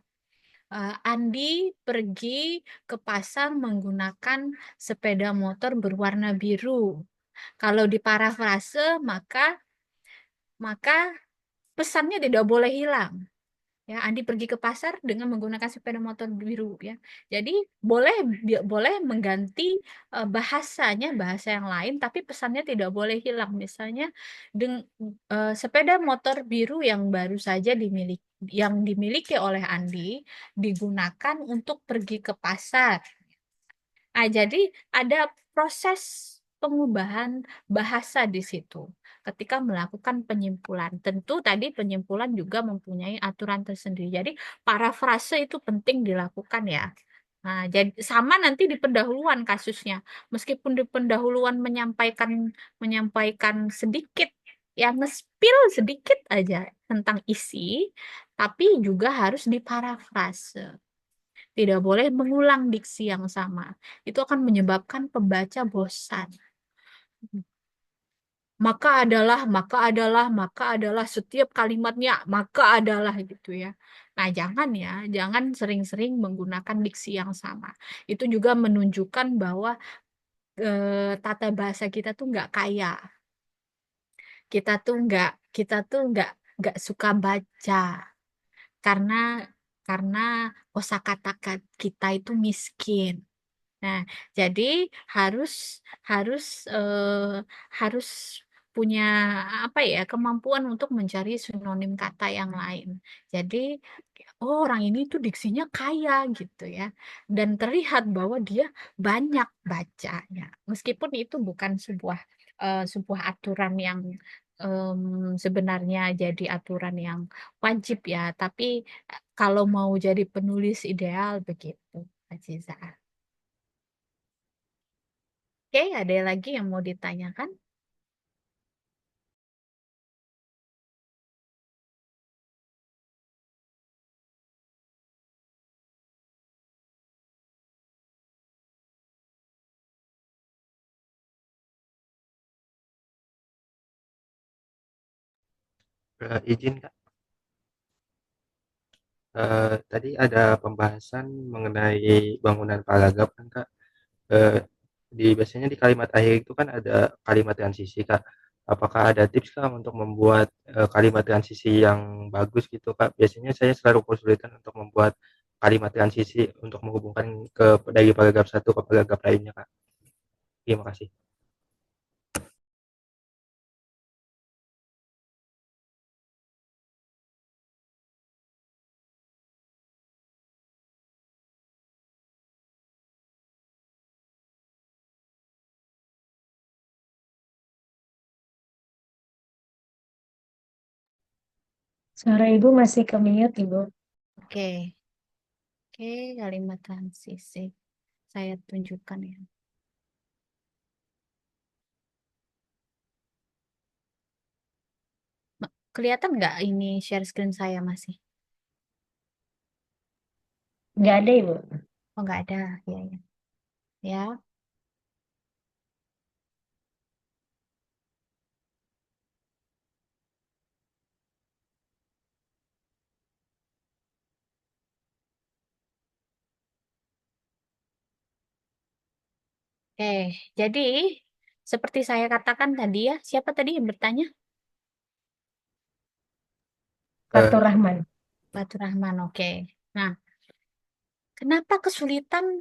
Andi pergi ke pasar menggunakan sepeda motor berwarna biru. Kalau di parafrase, maka pesannya tidak boleh hilang. Ya, Andi pergi ke pasar dengan menggunakan sepeda motor biru ya. Jadi boleh mengganti bahasanya bahasa yang lain, tapi pesannya tidak boleh hilang. Misalnya sepeda motor biru yang baru saja dimiliki oleh Andi digunakan untuk pergi ke pasar. Nah, jadi ada proses pengubahan bahasa di situ ketika melakukan penyimpulan. Tentu tadi penyimpulan juga mempunyai aturan tersendiri. Jadi parafrase itu penting dilakukan ya. Nah, jadi sama nanti di pendahuluan kasusnya. Meskipun di pendahuluan menyampaikan sedikit, yang nge-spill sedikit aja tentang isi, tapi juga harus diparafrase. Tidak boleh mengulang diksi yang sama. Itu akan menyebabkan pembaca bosan. Maka adalah setiap kalimatnya, maka adalah gitu ya. Nah, jangan ya, jangan sering-sering menggunakan diksi yang sama. Itu juga menunjukkan bahwa tata bahasa kita tuh nggak kaya. Kita tuh nggak suka baca karena karena kosakata kita itu miskin. Nah, jadi harus harus harus punya apa ya, kemampuan untuk mencari sinonim kata yang lain. Jadi, oh, orang ini tuh diksinya kaya gitu ya. Dan terlihat bahwa dia banyak bacanya. Meskipun itu bukan sebuah aturan yang sebenarnya jadi aturan yang wajib ya, tapi kalau mau jadi penulis ideal begitu, Aziza. Oke, ada lagi yang mau ditanyakan? Izin Kak, tadi ada pembahasan mengenai bangunan paragraf kan Kak. Eh, biasanya di kalimat akhir itu kan ada kalimat transisi Kak. Apakah ada tips Kak untuk membuat kalimat transisi yang bagus gitu Kak? Biasanya saya selalu kesulitan untuk membuat kalimat transisi untuk menghubungkan dari paragraf satu ke paragraf lainnya Kak. Terima kasih. Suara Ibu masih ke mute, Ibu. Oke, oke, kalimat transisi. Saya tunjukkan ya. Kelihatan nggak ini share screen saya masih? Nggak ada, Ibu. Oh, nggak ada. Ya, ya. Ya, oke. Jadi, seperti saya katakan tadi ya, siapa tadi yang bertanya? Fatur Rahman. Fatur Rahman, oke. Nah, kenapa kesulitan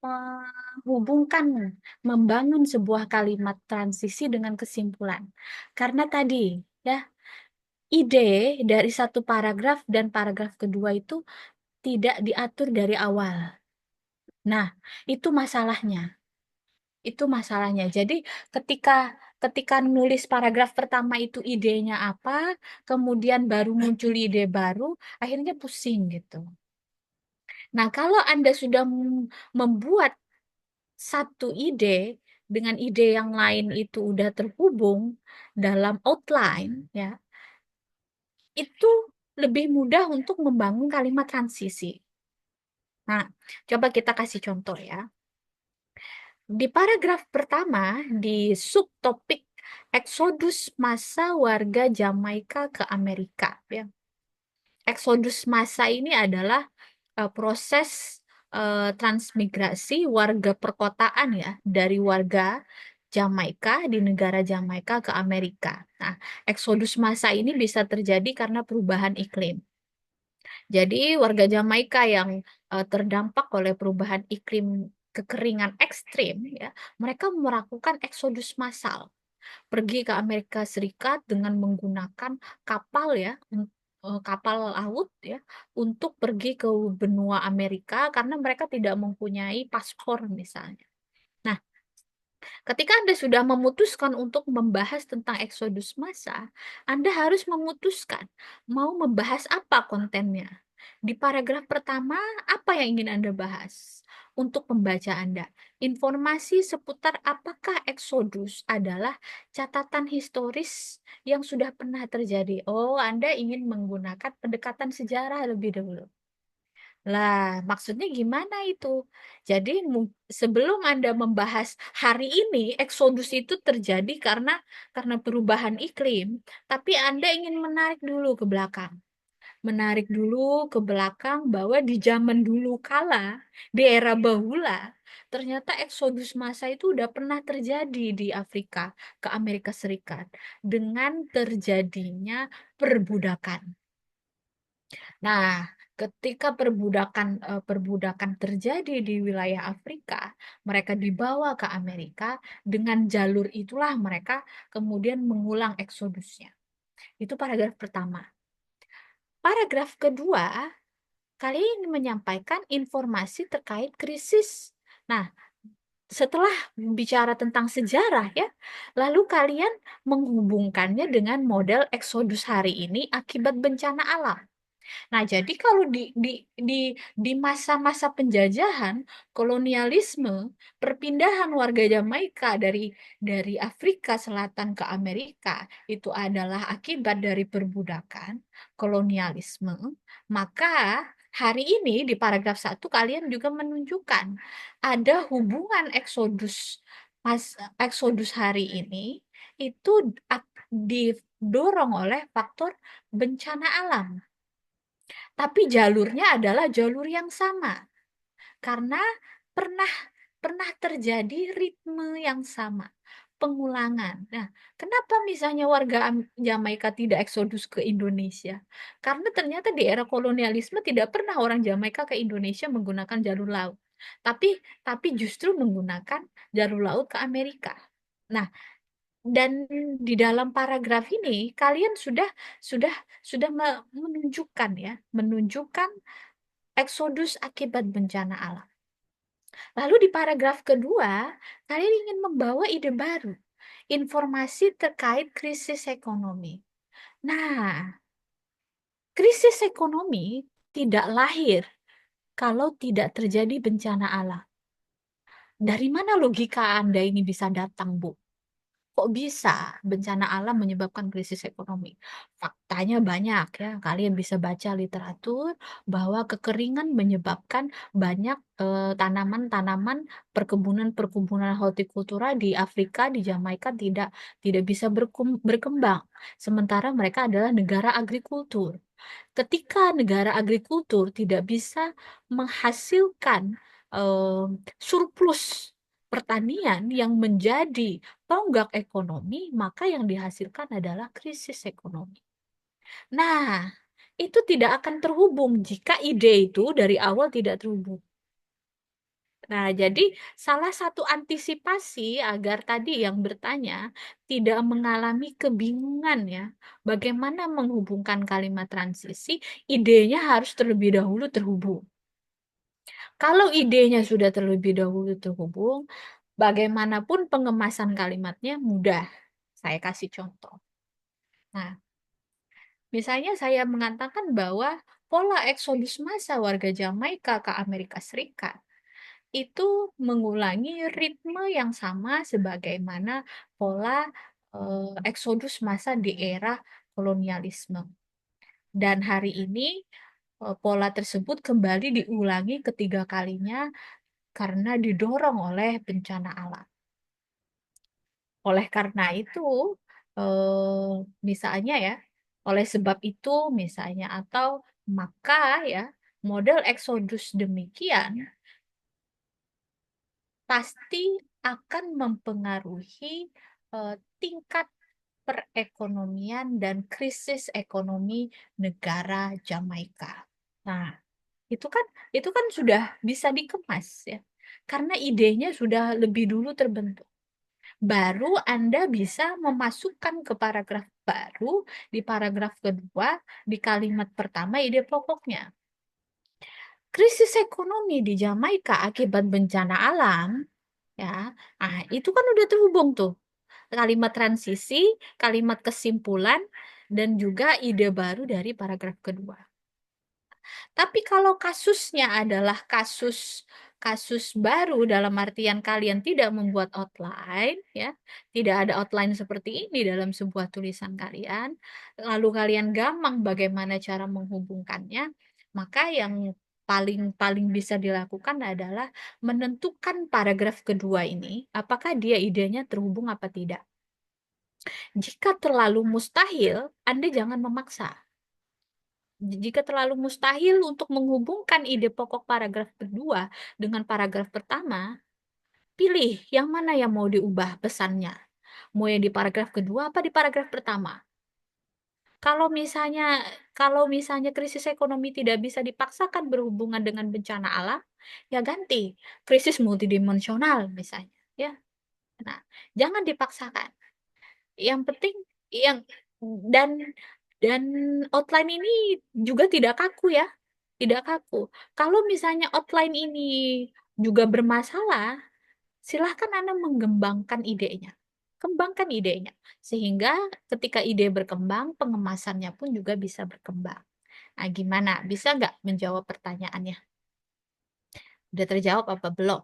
menghubungkan, membangun sebuah kalimat transisi dengan kesimpulan? Karena tadi, ya, ide dari satu paragraf dan paragraf kedua itu tidak diatur dari awal. Nah, itu masalahnya. Itu masalahnya. Jadi ketika ketika nulis paragraf pertama itu idenya apa, kemudian baru muncul ide baru, akhirnya pusing gitu. Nah, kalau Anda sudah membuat satu ide dengan ide yang lain itu udah terhubung dalam outline, ya, itu lebih mudah untuk membangun kalimat transisi. Nah, coba kita kasih contoh ya. Di paragraf pertama, di subtopik Eksodus massa warga Jamaika ke Amerika, ya. Eksodus massa ini adalah proses transmigrasi warga perkotaan ya, dari warga Jamaika di negara Jamaika ke Amerika. Nah, eksodus massa ini bisa terjadi karena perubahan iklim. Jadi warga Jamaika yang terdampak oleh perubahan iklim kekeringan ekstrim ya, mereka melakukan eksodus massal, pergi ke Amerika Serikat dengan menggunakan kapal ya, kapal laut ya, untuk pergi ke benua Amerika karena mereka tidak mempunyai paspor misalnya. Nah, ketika Anda sudah memutuskan untuk membahas tentang eksodus massa, Anda harus memutuskan mau membahas apa kontennya. Di paragraf pertama, apa yang ingin Anda bahas? Untuk pembaca Anda, informasi seputar apakah eksodus adalah catatan historis yang sudah pernah terjadi. Oh, Anda ingin menggunakan pendekatan sejarah lebih dahulu. Lah, maksudnya gimana itu? Jadi sebelum Anda membahas hari ini, eksodus itu terjadi karena perubahan iklim, tapi Anda ingin menarik dulu ke belakang. Menarik dulu ke belakang bahwa di zaman dulu kala, di era bahula, ternyata eksodus massa itu udah pernah terjadi di Afrika ke Amerika Serikat dengan terjadinya perbudakan. Nah, ketika perbudakan terjadi di wilayah Afrika, mereka dibawa ke Amerika, dengan jalur itulah mereka kemudian mengulang eksodusnya. Itu paragraf pertama. Paragraf kedua, kalian menyampaikan informasi terkait krisis. Nah, setelah bicara tentang sejarah ya, lalu kalian menghubungkannya dengan model eksodus hari ini akibat bencana alam. Nah, jadi kalau di masa-masa penjajahan, kolonialisme, perpindahan warga Jamaika dari Afrika Selatan ke Amerika itu adalah akibat dari perbudakan, kolonialisme, maka hari ini di paragraf 1 kalian juga menunjukkan ada hubungan eksodus hari ini itu didorong oleh faktor bencana alam. Tapi jalurnya adalah jalur yang sama karena pernah pernah terjadi ritme yang sama, pengulangan. Nah, kenapa misalnya warga Jamaika tidak eksodus ke Indonesia? Karena ternyata di era kolonialisme tidak pernah orang Jamaika ke Indonesia menggunakan jalur laut. Tapi justru menggunakan jalur laut ke Amerika. Nah, dan di dalam paragraf ini kalian sudah menunjukkan eksodus akibat bencana alam. Lalu di paragraf kedua, kalian ingin membawa ide baru, informasi terkait krisis ekonomi. Nah, krisis ekonomi tidak lahir kalau tidak terjadi bencana alam. Dari mana logika Anda ini bisa datang, Bu? Kok bisa bencana alam menyebabkan krisis ekonomi? Faktanya banyak ya. Kalian bisa baca literatur bahwa kekeringan menyebabkan banyak tanaman-tanaman perkebunan hortikultura di Afrika, di Jamaika tidak bisa berkembang. Sementara mereka adalah negara agrikultur. Ketika negara agrikultur tidak bisa menghasilkan surplus pertanian yang menjadi tonggak ekonomi, maka yang dihasilkan adalah krisis ekonomi. Nah, itu tidak akan terhubung jika ide itu dari awal tidak terhubung. Nah, jadi salah satu antisipasi agar tadi yang bertanya tidak mengalami kebingungan ya, bagaimana menghubungkan kalimat transisi, idenya harus terlebih dahulu terhubung. Kalau idenya sudah terlebih dahulu terhubung, bagaimanapun pengemasan kalimatnya mudah. Saya kasih contoh. Nah, misalnya saya mengatakan bahwa pola eksodus massa warga Jamaika ke Amerika Serikat itu mengulangi ritme yang sama sebagaimana pola eksodus massa di era kolonialisme. Dan hari ini pola tersebut kembali diulangi ketiga kalinya karena didorong oleh bencana alam. Oleh karena itu, misalnya ya, oleh sebab itu misalnya atau maka ya, model eksodus demikian pasti akan mempengaruhi tingkat perekonomian dan krisis ekonomi negara Jamaika. Nah, itu kan sudah bisa dikemas ya. Karena idenya sudah lebih dulu terbentuk. Baru Anda bisa memasukkan ke paragraf baru di paragraf kedua di kalimat pertama ide pokoknya. Krisis ekonomi di Jamaika akibat bencana alam, ya, itu kan udah terhubung tuh. Kalimat transisi, kalimat kesimpulan, dan juga ide baru dari paragraf kedua. Tapi kalau kasusnya adalah kasus baru dalam artian kalian tidak membuat outline ya, tidak ada outline seperti ini dalam sebuah tulisan kalian, lalu kalian gampang bagaimana cara menghubungkannya, maka yang paling bisa dilakukan adalah menentukan paragraf kedua ini, apakah dia idenya terhubung apa tidak. Jika terlalu mustahil, Anda jangan memaksa. Jika terlalu mustahil untuk menghubungkan ide pokok paragraf kedua dengan paragraf pertama, pilih yang mana yang mau diubah pesannya. Mau yang di paragraf kedua apa di paragraf pertama? Kalau misalnya krisis ekonomi tidak bisa dipaksakan berhubungan dengan bencana alam, ya ganti krisis multidimensional misalnya, ya. Nah, jangan dipaksakan. Yang penting yang dan dan outline ini juga tidak kaku ya, tidak kaku. Kalau misalnya outline ini juga bermasalah, silahkan Anda mengembangkan idenya. Kembangkan idenya. Sehingga ketika ide berkembang, pengemasannya pun juga bisa berkembang. Nah, gimana? Bisa nggak menjawab pertanyaannya? Udah terjawab apa belum?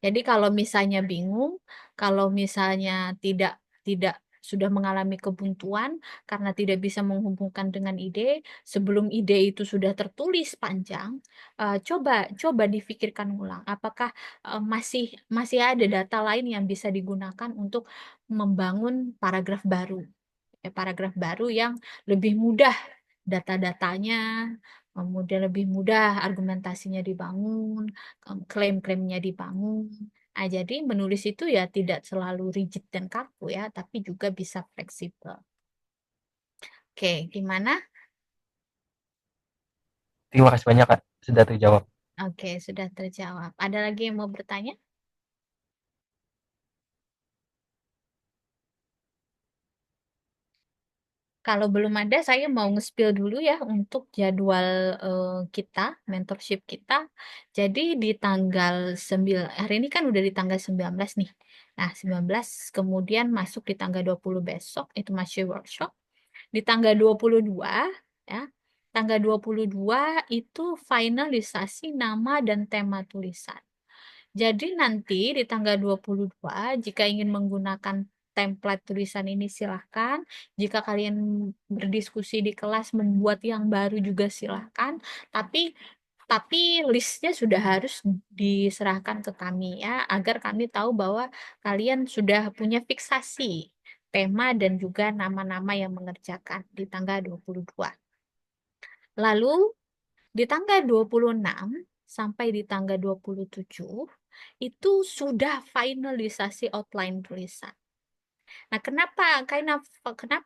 Jadi kalau misalnya bingung, kalau misalnya tidak sudah mengalami kebuntuan karena tidak bisa menghubungkan dengan ide, sebelum ide itu sudah tertulis panjang, coba difikirkan ulang, apakah masih ada data lain yang bisa digunakan untuk membangun paragraf baru yang lebih mudah data-datanya, kemudian lebih mudah argumentasinya dibangun, klaim-klaimnya dibangun. Nah, jadi menulis itu ya tidak selalu rigid dan kaku ya, tapi juga bisa fleksibel. Oke, gimana? Terima kasih banyak Kak, sudah terjawab. Oke, sudah terjawab. Ada lagi yang mau bertanya? Kalau belum ada, saya mau nge-spill dulu ya untuk jadwal kita, mentorship kita. Jadi di tanggal 9, hari ini kan udah di tanggal 19 nih. Nah, 19 kemudian masuk di tanggal 20 besok, itu masih workshop. Di tanggal 22, ya, tanggal 22 itu finalisasi nama dan tema tulisan. Jadi nanti di tanggal 22, jika ingin menggunakan template tulisan ini silahkan. Jika kalian berdiskusi di kelas membuat yang baru juga silahkan. Tapi listnya sudah harus diserahkan ke kami ya, agar kami tahu bahwa kalian sudah punya fiksasi tema dan juga nama-nama yang mengerjakan di tanggal 22. Lalu di tanggal 26 sampai di tanggal 27 itu sudah finalisasi outline tulisan. Nah, kenapa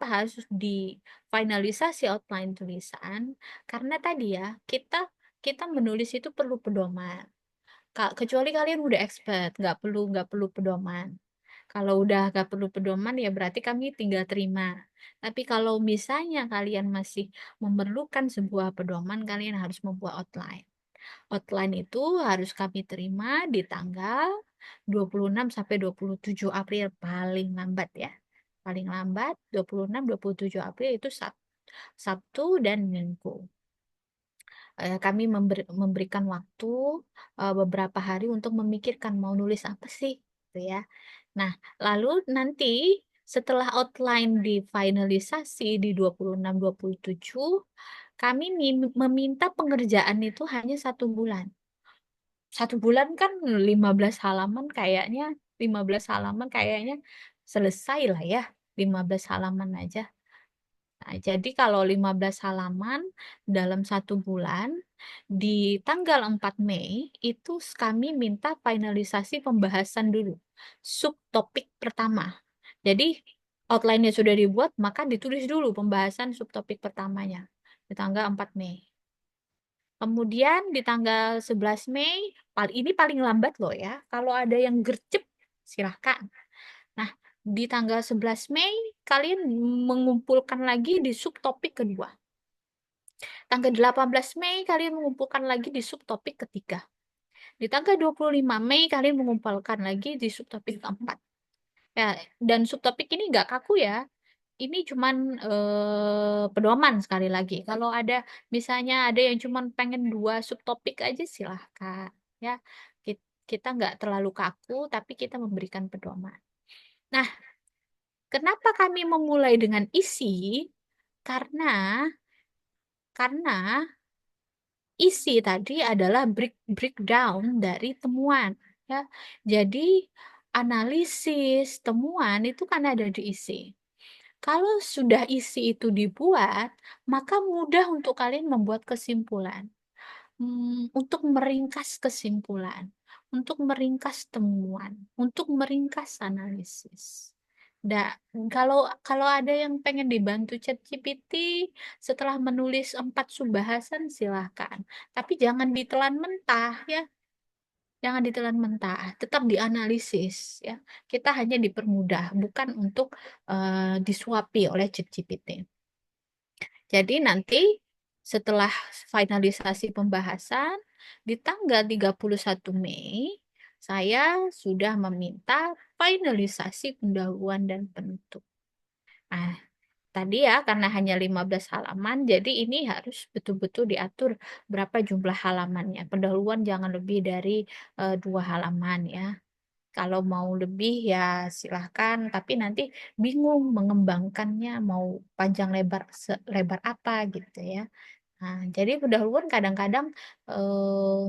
harus di finalisasi outline tulisan? Karena tadi ya, kita menulis itu perlu pedoman. Kecuali kalian udah expert, nggak perlu pedoman. Kalau udah nggak perlu pedoman ya berarti kami tinggal terima. Tapi kalau misalnya kalian masih memerlukan sebuah pedoman, kalian harus membuat outline. Outline itu harus kami terima di tanggal 26 sampai 27 April paling lambat ya. Paling lambat 26-27 April itu Sabtu dan Minggu. Kami memberikan waktu beberapa hari untuk memikirkan mau nulis apa sih, gitu ya. Nah, lalu nanti setelah outline difinalisasi di 26-27, kami meminta pengerjaan itu hanya 1 bulan. 1 bulan kan 15 halaman kayaknya selesai lah ya. 15 halaman aja. Nah, jadi kalau 15 halaman dalam 1 bulan, di tanggal 4 Mei itu kami minta finalisasi pembahasan dulu. Subtopik pertama. Jadi outline-nya sudah dibuat, maka ditulis dulu pembahasan subtopik pertamanya di tanggal 4 Mei. Kemudian di tanggal 11 Mei, ini paling lambat loh ya. Kalau ada yang gercep, silahkan. Nah, di tanggal 11 Mei, kalian mengumpulkan lagi di subtopik kedua. Tanggal 18 Mei, kalian mengumpulkan lagi di subtopik ketiga. Di tanggal 25 Mei, kalian mengumpulkan lagi di subtopik keempat. Ya, dan subtopik ini nggak kaku ya. Ini cuman pedoman sekali lagi. Kalau misalnya ada yang cuman pengen 2 subtopik aja silahkan. Ya, kita nggak terlalu kaku, tapi kita memberikan pedoman. Nah, kenapa kami memulai dengan isi? Karena isi tadi adalah breakdown dari temuan ya. Jadi analisis temuan itu kan ada di isi. Kalau sudah isi itu dibuat, maka mudah untuk kalian membuat kesimpulan. Untuk meringkas kesimpulan, untuk meringkas temuan, untuk meringkas analisis. Kalau kalau ada yang pengen dibantu ChatGPT setelah menulis 4 subbahasan silahkan. Tapi jangan ditelan mentah ya. Jangan ditelan mentah, tetap dianalisis ya. Kita hanya dipermudah, bukan untuk disuapi oleh ChatGPT. Jadi nanti setelah finalisasi pembahasan di tanggal 31 Mei saya sudah meminta finalisasi pendahuluan dan penutup. Nah, tadi ya karena hanya 15 halaman, jadi ini harus betul-betul diatur berapa jumlah halamannya. Pendahuluan jangan lebih dari 2 halaman ya. Kalau mau lebih ya silahkan, tapi nanti bingung mengembangkannya mau panjang lebar lebar apa gitu ya. Nah, jadi pendahuluan kadang-kadang eh,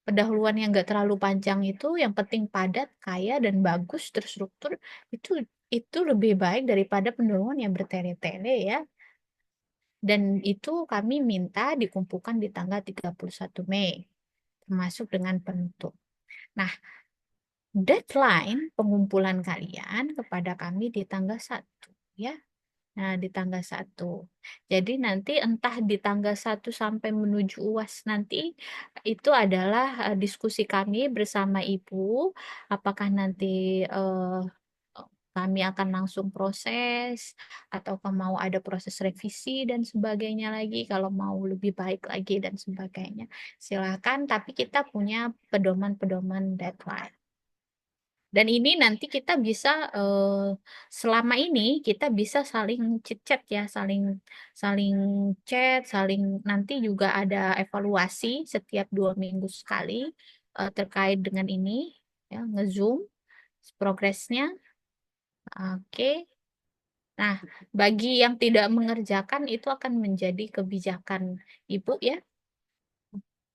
pendahuluan yang nggak terlalu panjang itu yang penting padat, kaya dan bagus terstruktur itu itu lebih baik daripada pendahuluan yang bertele-tele ya. Dan itu kami minta dikumpulkan di tanggal 31 Mei termasuk dengan penutup. Nah, deadline pengumpulan kalian kepada kami di tanggal 1 ya. Nah, di tanggal 1. Jadi nanti entah di tanggal 1 sampai menuju UAS nanti itu adalah diskusi kami bersama Ibu. Apakah nanti kami akan langsung proses atau mau ada proses revisi dan sebagainya lagi kalau mau lebih baik lagi dan sebagainya. Silakan, tapi kita punya pedoman-pedoman deadline. Dan ini nanti kita bisa selama ini kita bisa saling chit-chat ya, saling saling chat, saling nanti juga ada evaluasi setiap 2 minggu sekali terkait dengan ini ya, nge-zoom progresnya. Oke. Nah, bagi yang tidak mengerjakan itu akan menjadi kebijakan Ibu ya.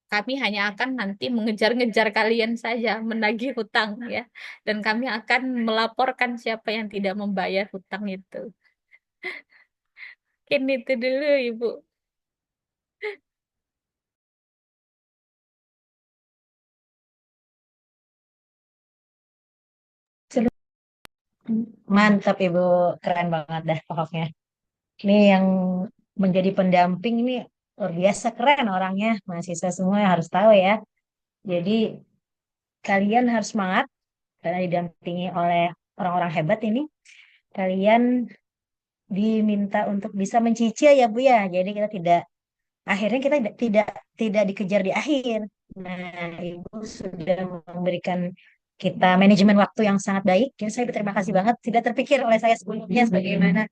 Kami hanya akan nanti mengejar-ngejar kalian saja, menagih hutang ya. Dan kami akan melaporkan siapa yang tidak membayar hutang itu. Mungkin itu dulu, Ibu. Mantap Ibu, keren banget dah pokoknya. Ini yang menjadi pendamping ini luar biasa keren orangnya. Mahasiswa semua harus tahu ya. Jadi kalian harus semangat karena didampingi oleh orang-orang hebat ini. Kalian diminta untuk bisa mencicil ya Bu ya. Jadi kita tidak akhirnya kita tidak dikejar di akhir. Nah, Ibu sudah memberikan kita manajemen waktu yang sangat baik. Ya, saya berterima kasih banget. Tidak terpikir oleh saya sebelumnya bagaimana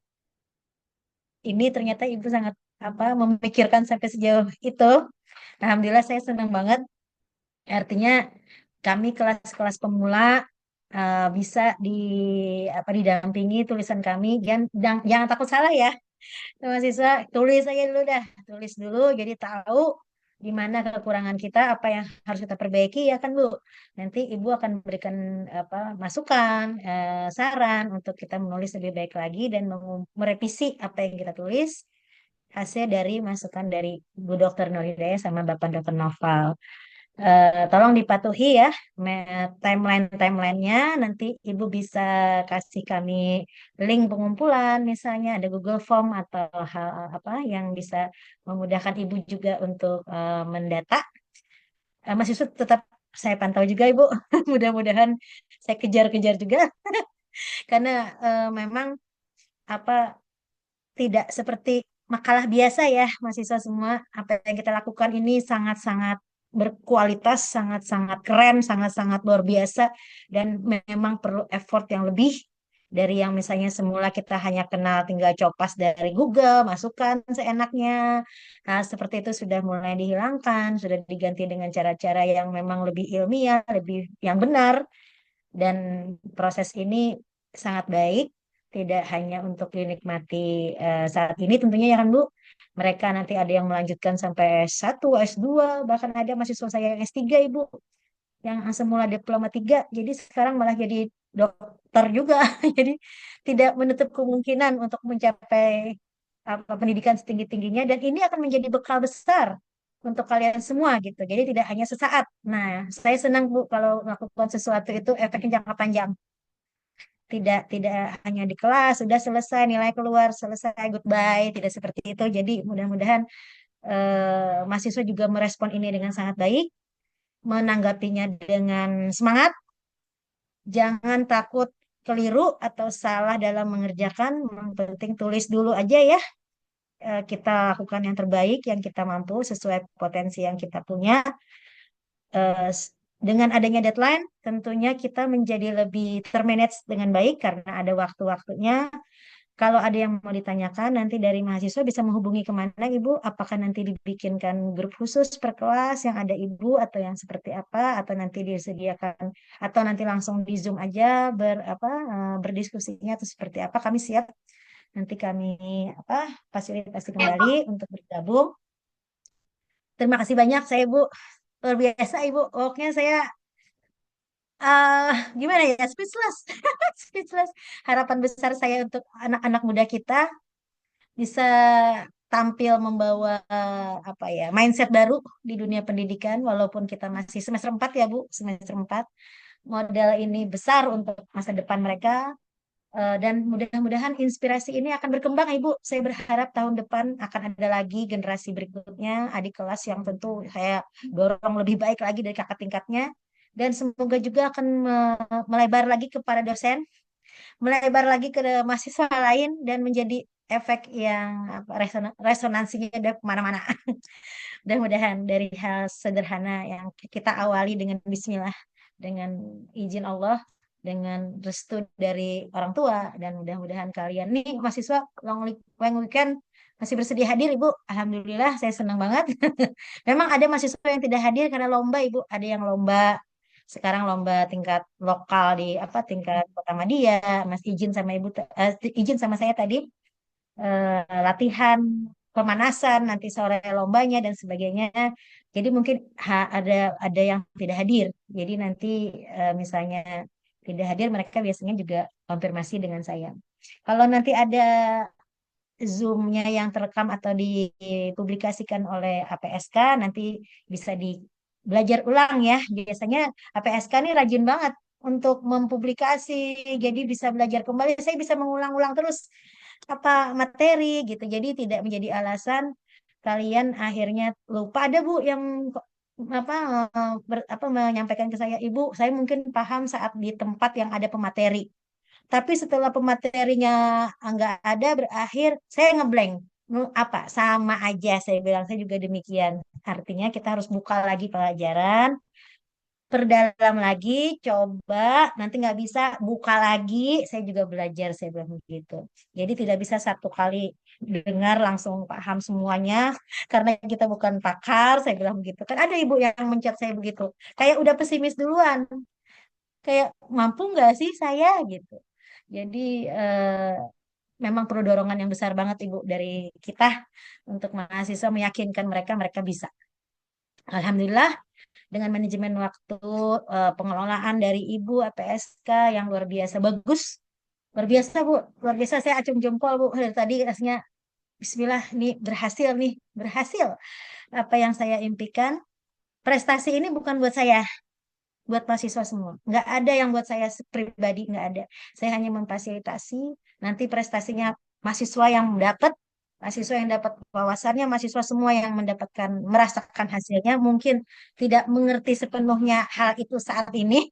ini ternyata Ibu sangat memikirkan sampai sejauh itu. Alhamdulillah saya senang banget. Artinya kami kelas-kelas pemula bisa didampingi tulisan kami. Jangan takut salah ya. Mahasiswa tulis aja dulu dah, tulis dulu jadi tahu di mana kekurangan kita, apa yang harus kita perbaiki ya kan Bu. Nanti Ibu akan berikan masukan, saran untuk kita menulis lebih baik lagi dan merevisi apa yang kita tulis hasil dari masukan dari Bu Dokter Nurhidayah sama Bapak Dokter Noval. Tolong dipatuhi ya timeline-timelinenya. Nanti Ibu bisa kasih kami link pengumpulan, misalnya ada Google Form atau hal apa yang bisa memudahkan Ibu juga untuk mendata. Masih tetap saya pantau juga Ibu. Mudah-mudahan saya kejar-kejar juga karena memang apa tidak seperti makalah biasa ya mahasiswa semua. Apa yang kita lakukan ini sangat-sangat berkualitas, sangat-sangat keren, sangat-sangat luar biasa dan memang perlu effort yang lebih dari yang misalnya semula kita hanya kenal tinggal copas dari Google, masukkan seenaknya. Nah, seperti itu sudah mulai dihilangkan, sudah diganti dengan cara-cara yang memang lebih ilmiah, lebih yang benar dan proses ini sangat baik. tidak hanya untuk dinikmati saat ini tentunya ya kan Bu. Mereka nanti ada yang melanjutkan sampai S1, S2, bahkan ada mahasiswa saya yang S3 Ibu, yang semula diploma 3, jadi sekarang malah jadi dokter juga. Jadi tidak menutup kemungkinan untuk mencapai pendidikan setinggi-tingginya, dan ini akan menjadi bekal besar untuk kalian semua gitu. Jadi tidak hanya sesaat. Nah, saya senang Bu kalau melakukan sesuatu itu efeknya jangka panjang. Tidak hanya di kelas sudah selesai, nilai keluar selesai, goodbye, tidak seperti itu. Jadi mudah-mudahan mahasiswa juga merespon ini dengan sangat baik, menanggapinya dengan semangat, jangan takut keliru atau salah dalam mengerjakan. Yang penting tulis dulu aja ya. Kita lakukan yang terbaik yang kita mampu sesuai potensi yang kita punya. Eh, dengan adanya deadline, tentunya kita menjadi lebih termanage dengan baik karena ada waktu-waktunya. Kalau ada yang mau ditanyakan, nanti dari mahasiswa bisa menghubungi kemana Ibu? Apakah nanti dibikinkan grup khusus per kelas yang ada Ibu atau yang seperti apa? Atau nanti disediakan atau nanti langsung di Zoom aja berdiskusinya atau seperti apa? Kami siap. Nanti kami fasilitasi kembali untuk bergabung. Terima kasih banyak saya Ibu. Luar biasa Ibu. Pokoknya saya eh gimana ya, speechless. Speechless. Harapan besar saya untuk anak-anak muda kita bisa tampil membawa mindset baru di dunia pendidikan, walaupun kita masih semester 4 ya Bu, semester 4. Model ini besar untuk masa depan mereka, dan mudah-mudahan inspirasi ini akan berkembang Ibu. Saya berharap tahun depan akan ada lagi generasi berikutnya, adik kelas yang tentu saya dorong lebih baik lagi dari kakak tingkatnya, dan semoga juga akan melebar lagi kepada dosen, melebar lagi ke mahasiswa lain, dan menjadi efek yang resonansinya udah kemana-mana. Mudah-mudahan dari hal sederhana yang kita awali dengan Bismillah, dengan izin Allah, dengan restu dari orang tua, dan mudah-mudahan kalian nih mahasiswa long weekend masih bersedia hadir Ibu. Alhamdulillah saya senang banget. Memang ada mahasiswa yang tidak hadir karena lomba Ibu, ada yang lomba sekarang, lomba tingkat lokal di tingkat Kota Madia. Mas izin sama Ibu, izin sama saya tadi latihan pemanasan, nanti sore lombanya dan sebagainya. Jadi mungkin ada yang tidak hadir. Jadi nanti misalnya tidak hadir, mereka biasanya juga konfirmasi dengan saya. Kalau nanti ada Zoom-nya yang terekam atau dipublikasikan oleh APSK, nanti bisa di belajar ulang ya. Biasanya APSK ini rajin banget untuk mempublikasi, jadi bisa belajar kembali. Saya bisa mengulang-ulang terus materi gitu. Jadi tidak menjadi alasan kalian akhirnya lupa. Ada Bu yang menyampaikan ke saya, Ibu, saya mungkin paham saat di tempat yang ada pemateri. Tapi setelah pematerinya nggak ada, berakhir saya ngeblank. Sama aja saya bilang, saya juga demikian. Artinya kita harus buka lagi pelajaran, perdalam lagi, coba, nanti nggak bisa buka lagi, saya juga belajar, saya bilang begitu. Jadi tidak bisa satu kali dengar langsung paham semuanya karena kita bukan pakar, saya bilang begitu. Kan ada ibu yang mencet saya begitu, kayak udah pesimis duluan, kayak mampu nggak sih saya gitu. Jadi memang perlu dorongan yang besar banget Ibu dari kita untuk mahasiswa, meyakinkan mereka mereka bisa. Alhamdulillah dengan manajemen waktu, pengelolaan dari Ibu APSK yang luar biasa bagus. Luar biasa Bu, luar biasa, saya acung jempol Bu dari tadi rasanya Bismillah nih, berhasil apa yang saya impikan. Prestasi ini bukan buat saya, buat mahasiswa semua. Nggak ada yang buat saya pribadi, nggak ada. Saya hanya memfasilitasi, nanti prestasinya mahasiswa yang dapat, mahasiswa yang dapat wawasannya, mahasiswa semua yang mendapatkan, merasakan hasilnya, mungkin tidak mengerti sepenuhnya hal itu saat ini,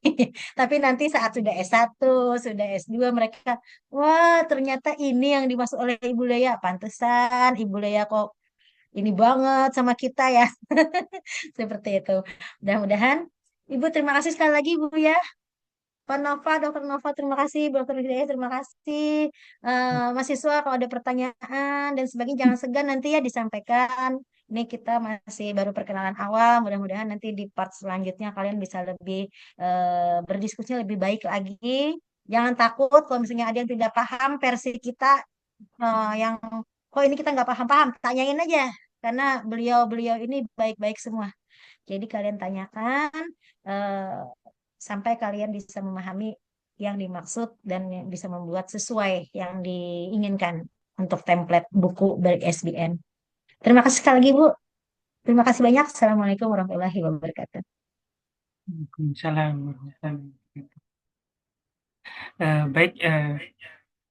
tapi nanti saat sudah S1, sudah S2, mereka, wah ternyata ini yang dimaksud oleh Ibu Lea, pantesan Ibu Lea kok ini banget sama kita ya. Seperti itu. Mudah-mudahan Ibu, terima kasih sekali lagi Ibu ya. Pak Nova, Dokter Nova, terima kasih. Dokter Hidayah, terima kasih. Mahasiswa, kalau ada pertanyaan dan sebagainya, jangan segan nanti ya disampaikan. Ini kita masih baru perkenalan awal. Mudah-mudahan nanti di part selanjutnya kalian bisa lebih berdiskusi lebih baik lagi. Jangan takut kalau misalnya ada yang tidak paham versi kita yang kok ini kita nggak paham-paham, tanyain aja karena beliau-beliau ini baik-baik semua. Jadi kalian tanyakan eh, sampai kalian bisa memahami yang dimaksud dan yang bisa membuat sesuai yang diinginkan untuk template buku dari SBN. Terima kasih sekali lagi Bu. Terima kasih banyak. Assalamualaikum warahmatullahi wabarakatuh. Waalaikumsalam. Baik,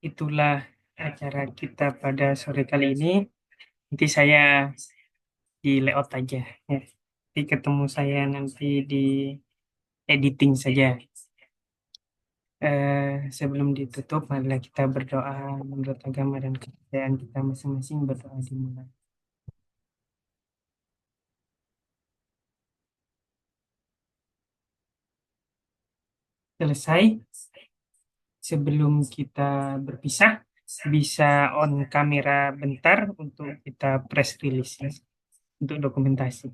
itulah acara kita pada sore kali ini. Nanti saya di layout aja ya. Nanti ketemu saya nanti di editing saja. Sebelum ditutup, marilah kita berdoa menurut agama dan kepercayaan kita masing-masing. Berdoa dimulai. Selesai. Sebelum kita berpisah, bisa on kamera bentar untuk kita press release ya, untuk dokumentasi.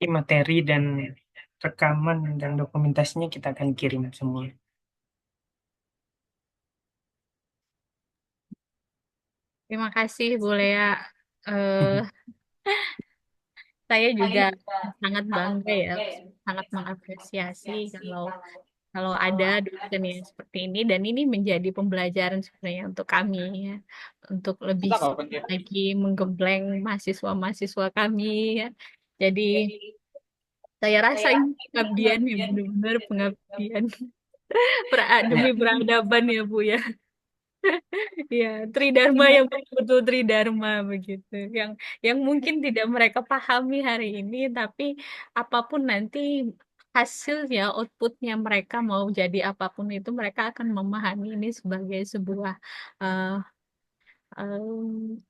Ini materi dan rekaman dan dokumentasinya kita akan kirim semua. Terima kasih Bu Lea. Eh, saya juga sangat bangga ya, sangat mengapresiasi kalau kalau ada dosen yang seperti ini dan ini menjadi pembelajaran sebenarnya untuk kami ya, untuk lebih lagi menggembleng mahasiswa-mahasiswa kami ya. Jadi saya rasa ini pengabdian ya, benar-benar pengabdian demi peradaban ya Bu ya. Ya, Tridharma yang betul Tridharma begitu. Yang mungkin tidak mereka pahami hari ini, tapi apapun nanti hasilnya, outputnya mereka mau jadi apapun itu, mereka akan memahami ini sebagai sebuah eh, em,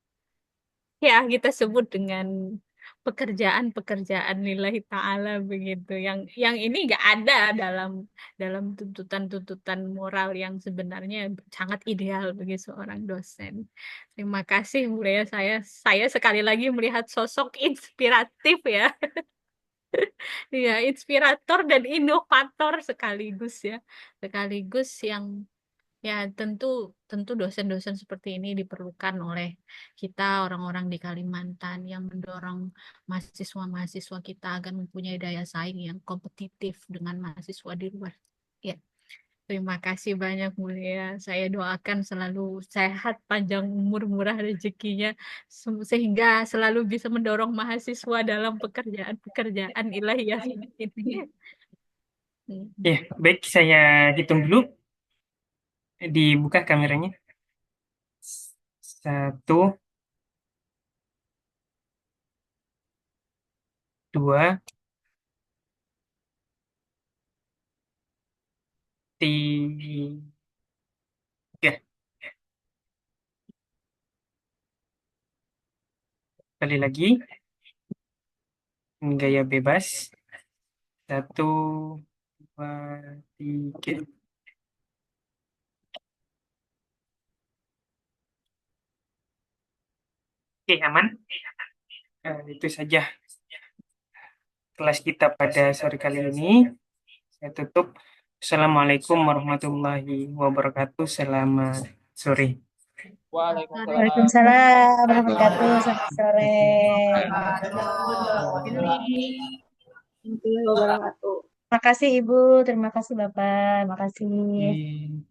ya kita sebut dengan pekerjaan-pekerjaan lillahi ta'ala begitu yang ini nggak ada dalam dalam tuntutan-tuntutan moral yang sebenarnya sangat ideal bagi seorang dosen. Terima kasih Bu Lea, saya sekali lagi melihat sosok inspiratif ya. Ya, inspirator dan inovator sekaligus ya. Sekaligus yang ya, tentu tentu dosen-dosen seperti ini diperlukan oleh kita orang-orang di Kalimantan yang mendorong mahasiswa-mahasiswa kita agar mempunyai daya saing yang kompetitif dengan mahasiswa di luar. Ya, terima kasih banyak Mulia. Saya doakan selalu sehat, panjang umur, murah rezekinya sehingga selalu bisa mendorong mahasiswa dalam pekerjaan-pekerjaan ilahiyah seperti ini. Ya, baik, saya hitung dulu. Dibuka kameranya. 1, 2, 3. Kali lagi, gaya bebas. 1, 2, 3. Oke, aman. Itu saja kelas kita pada sore kali ini. Saya tutup. Assalamualaikum warahmatullahi wabarakatuh. Selamat sore. Waalaikumsalam warahmatullahi wabarakatuh. Selamat sore. Warahmatullahi wabarakatuh. Terima kasih Ibu, terima kasih Bapak, terima kasih.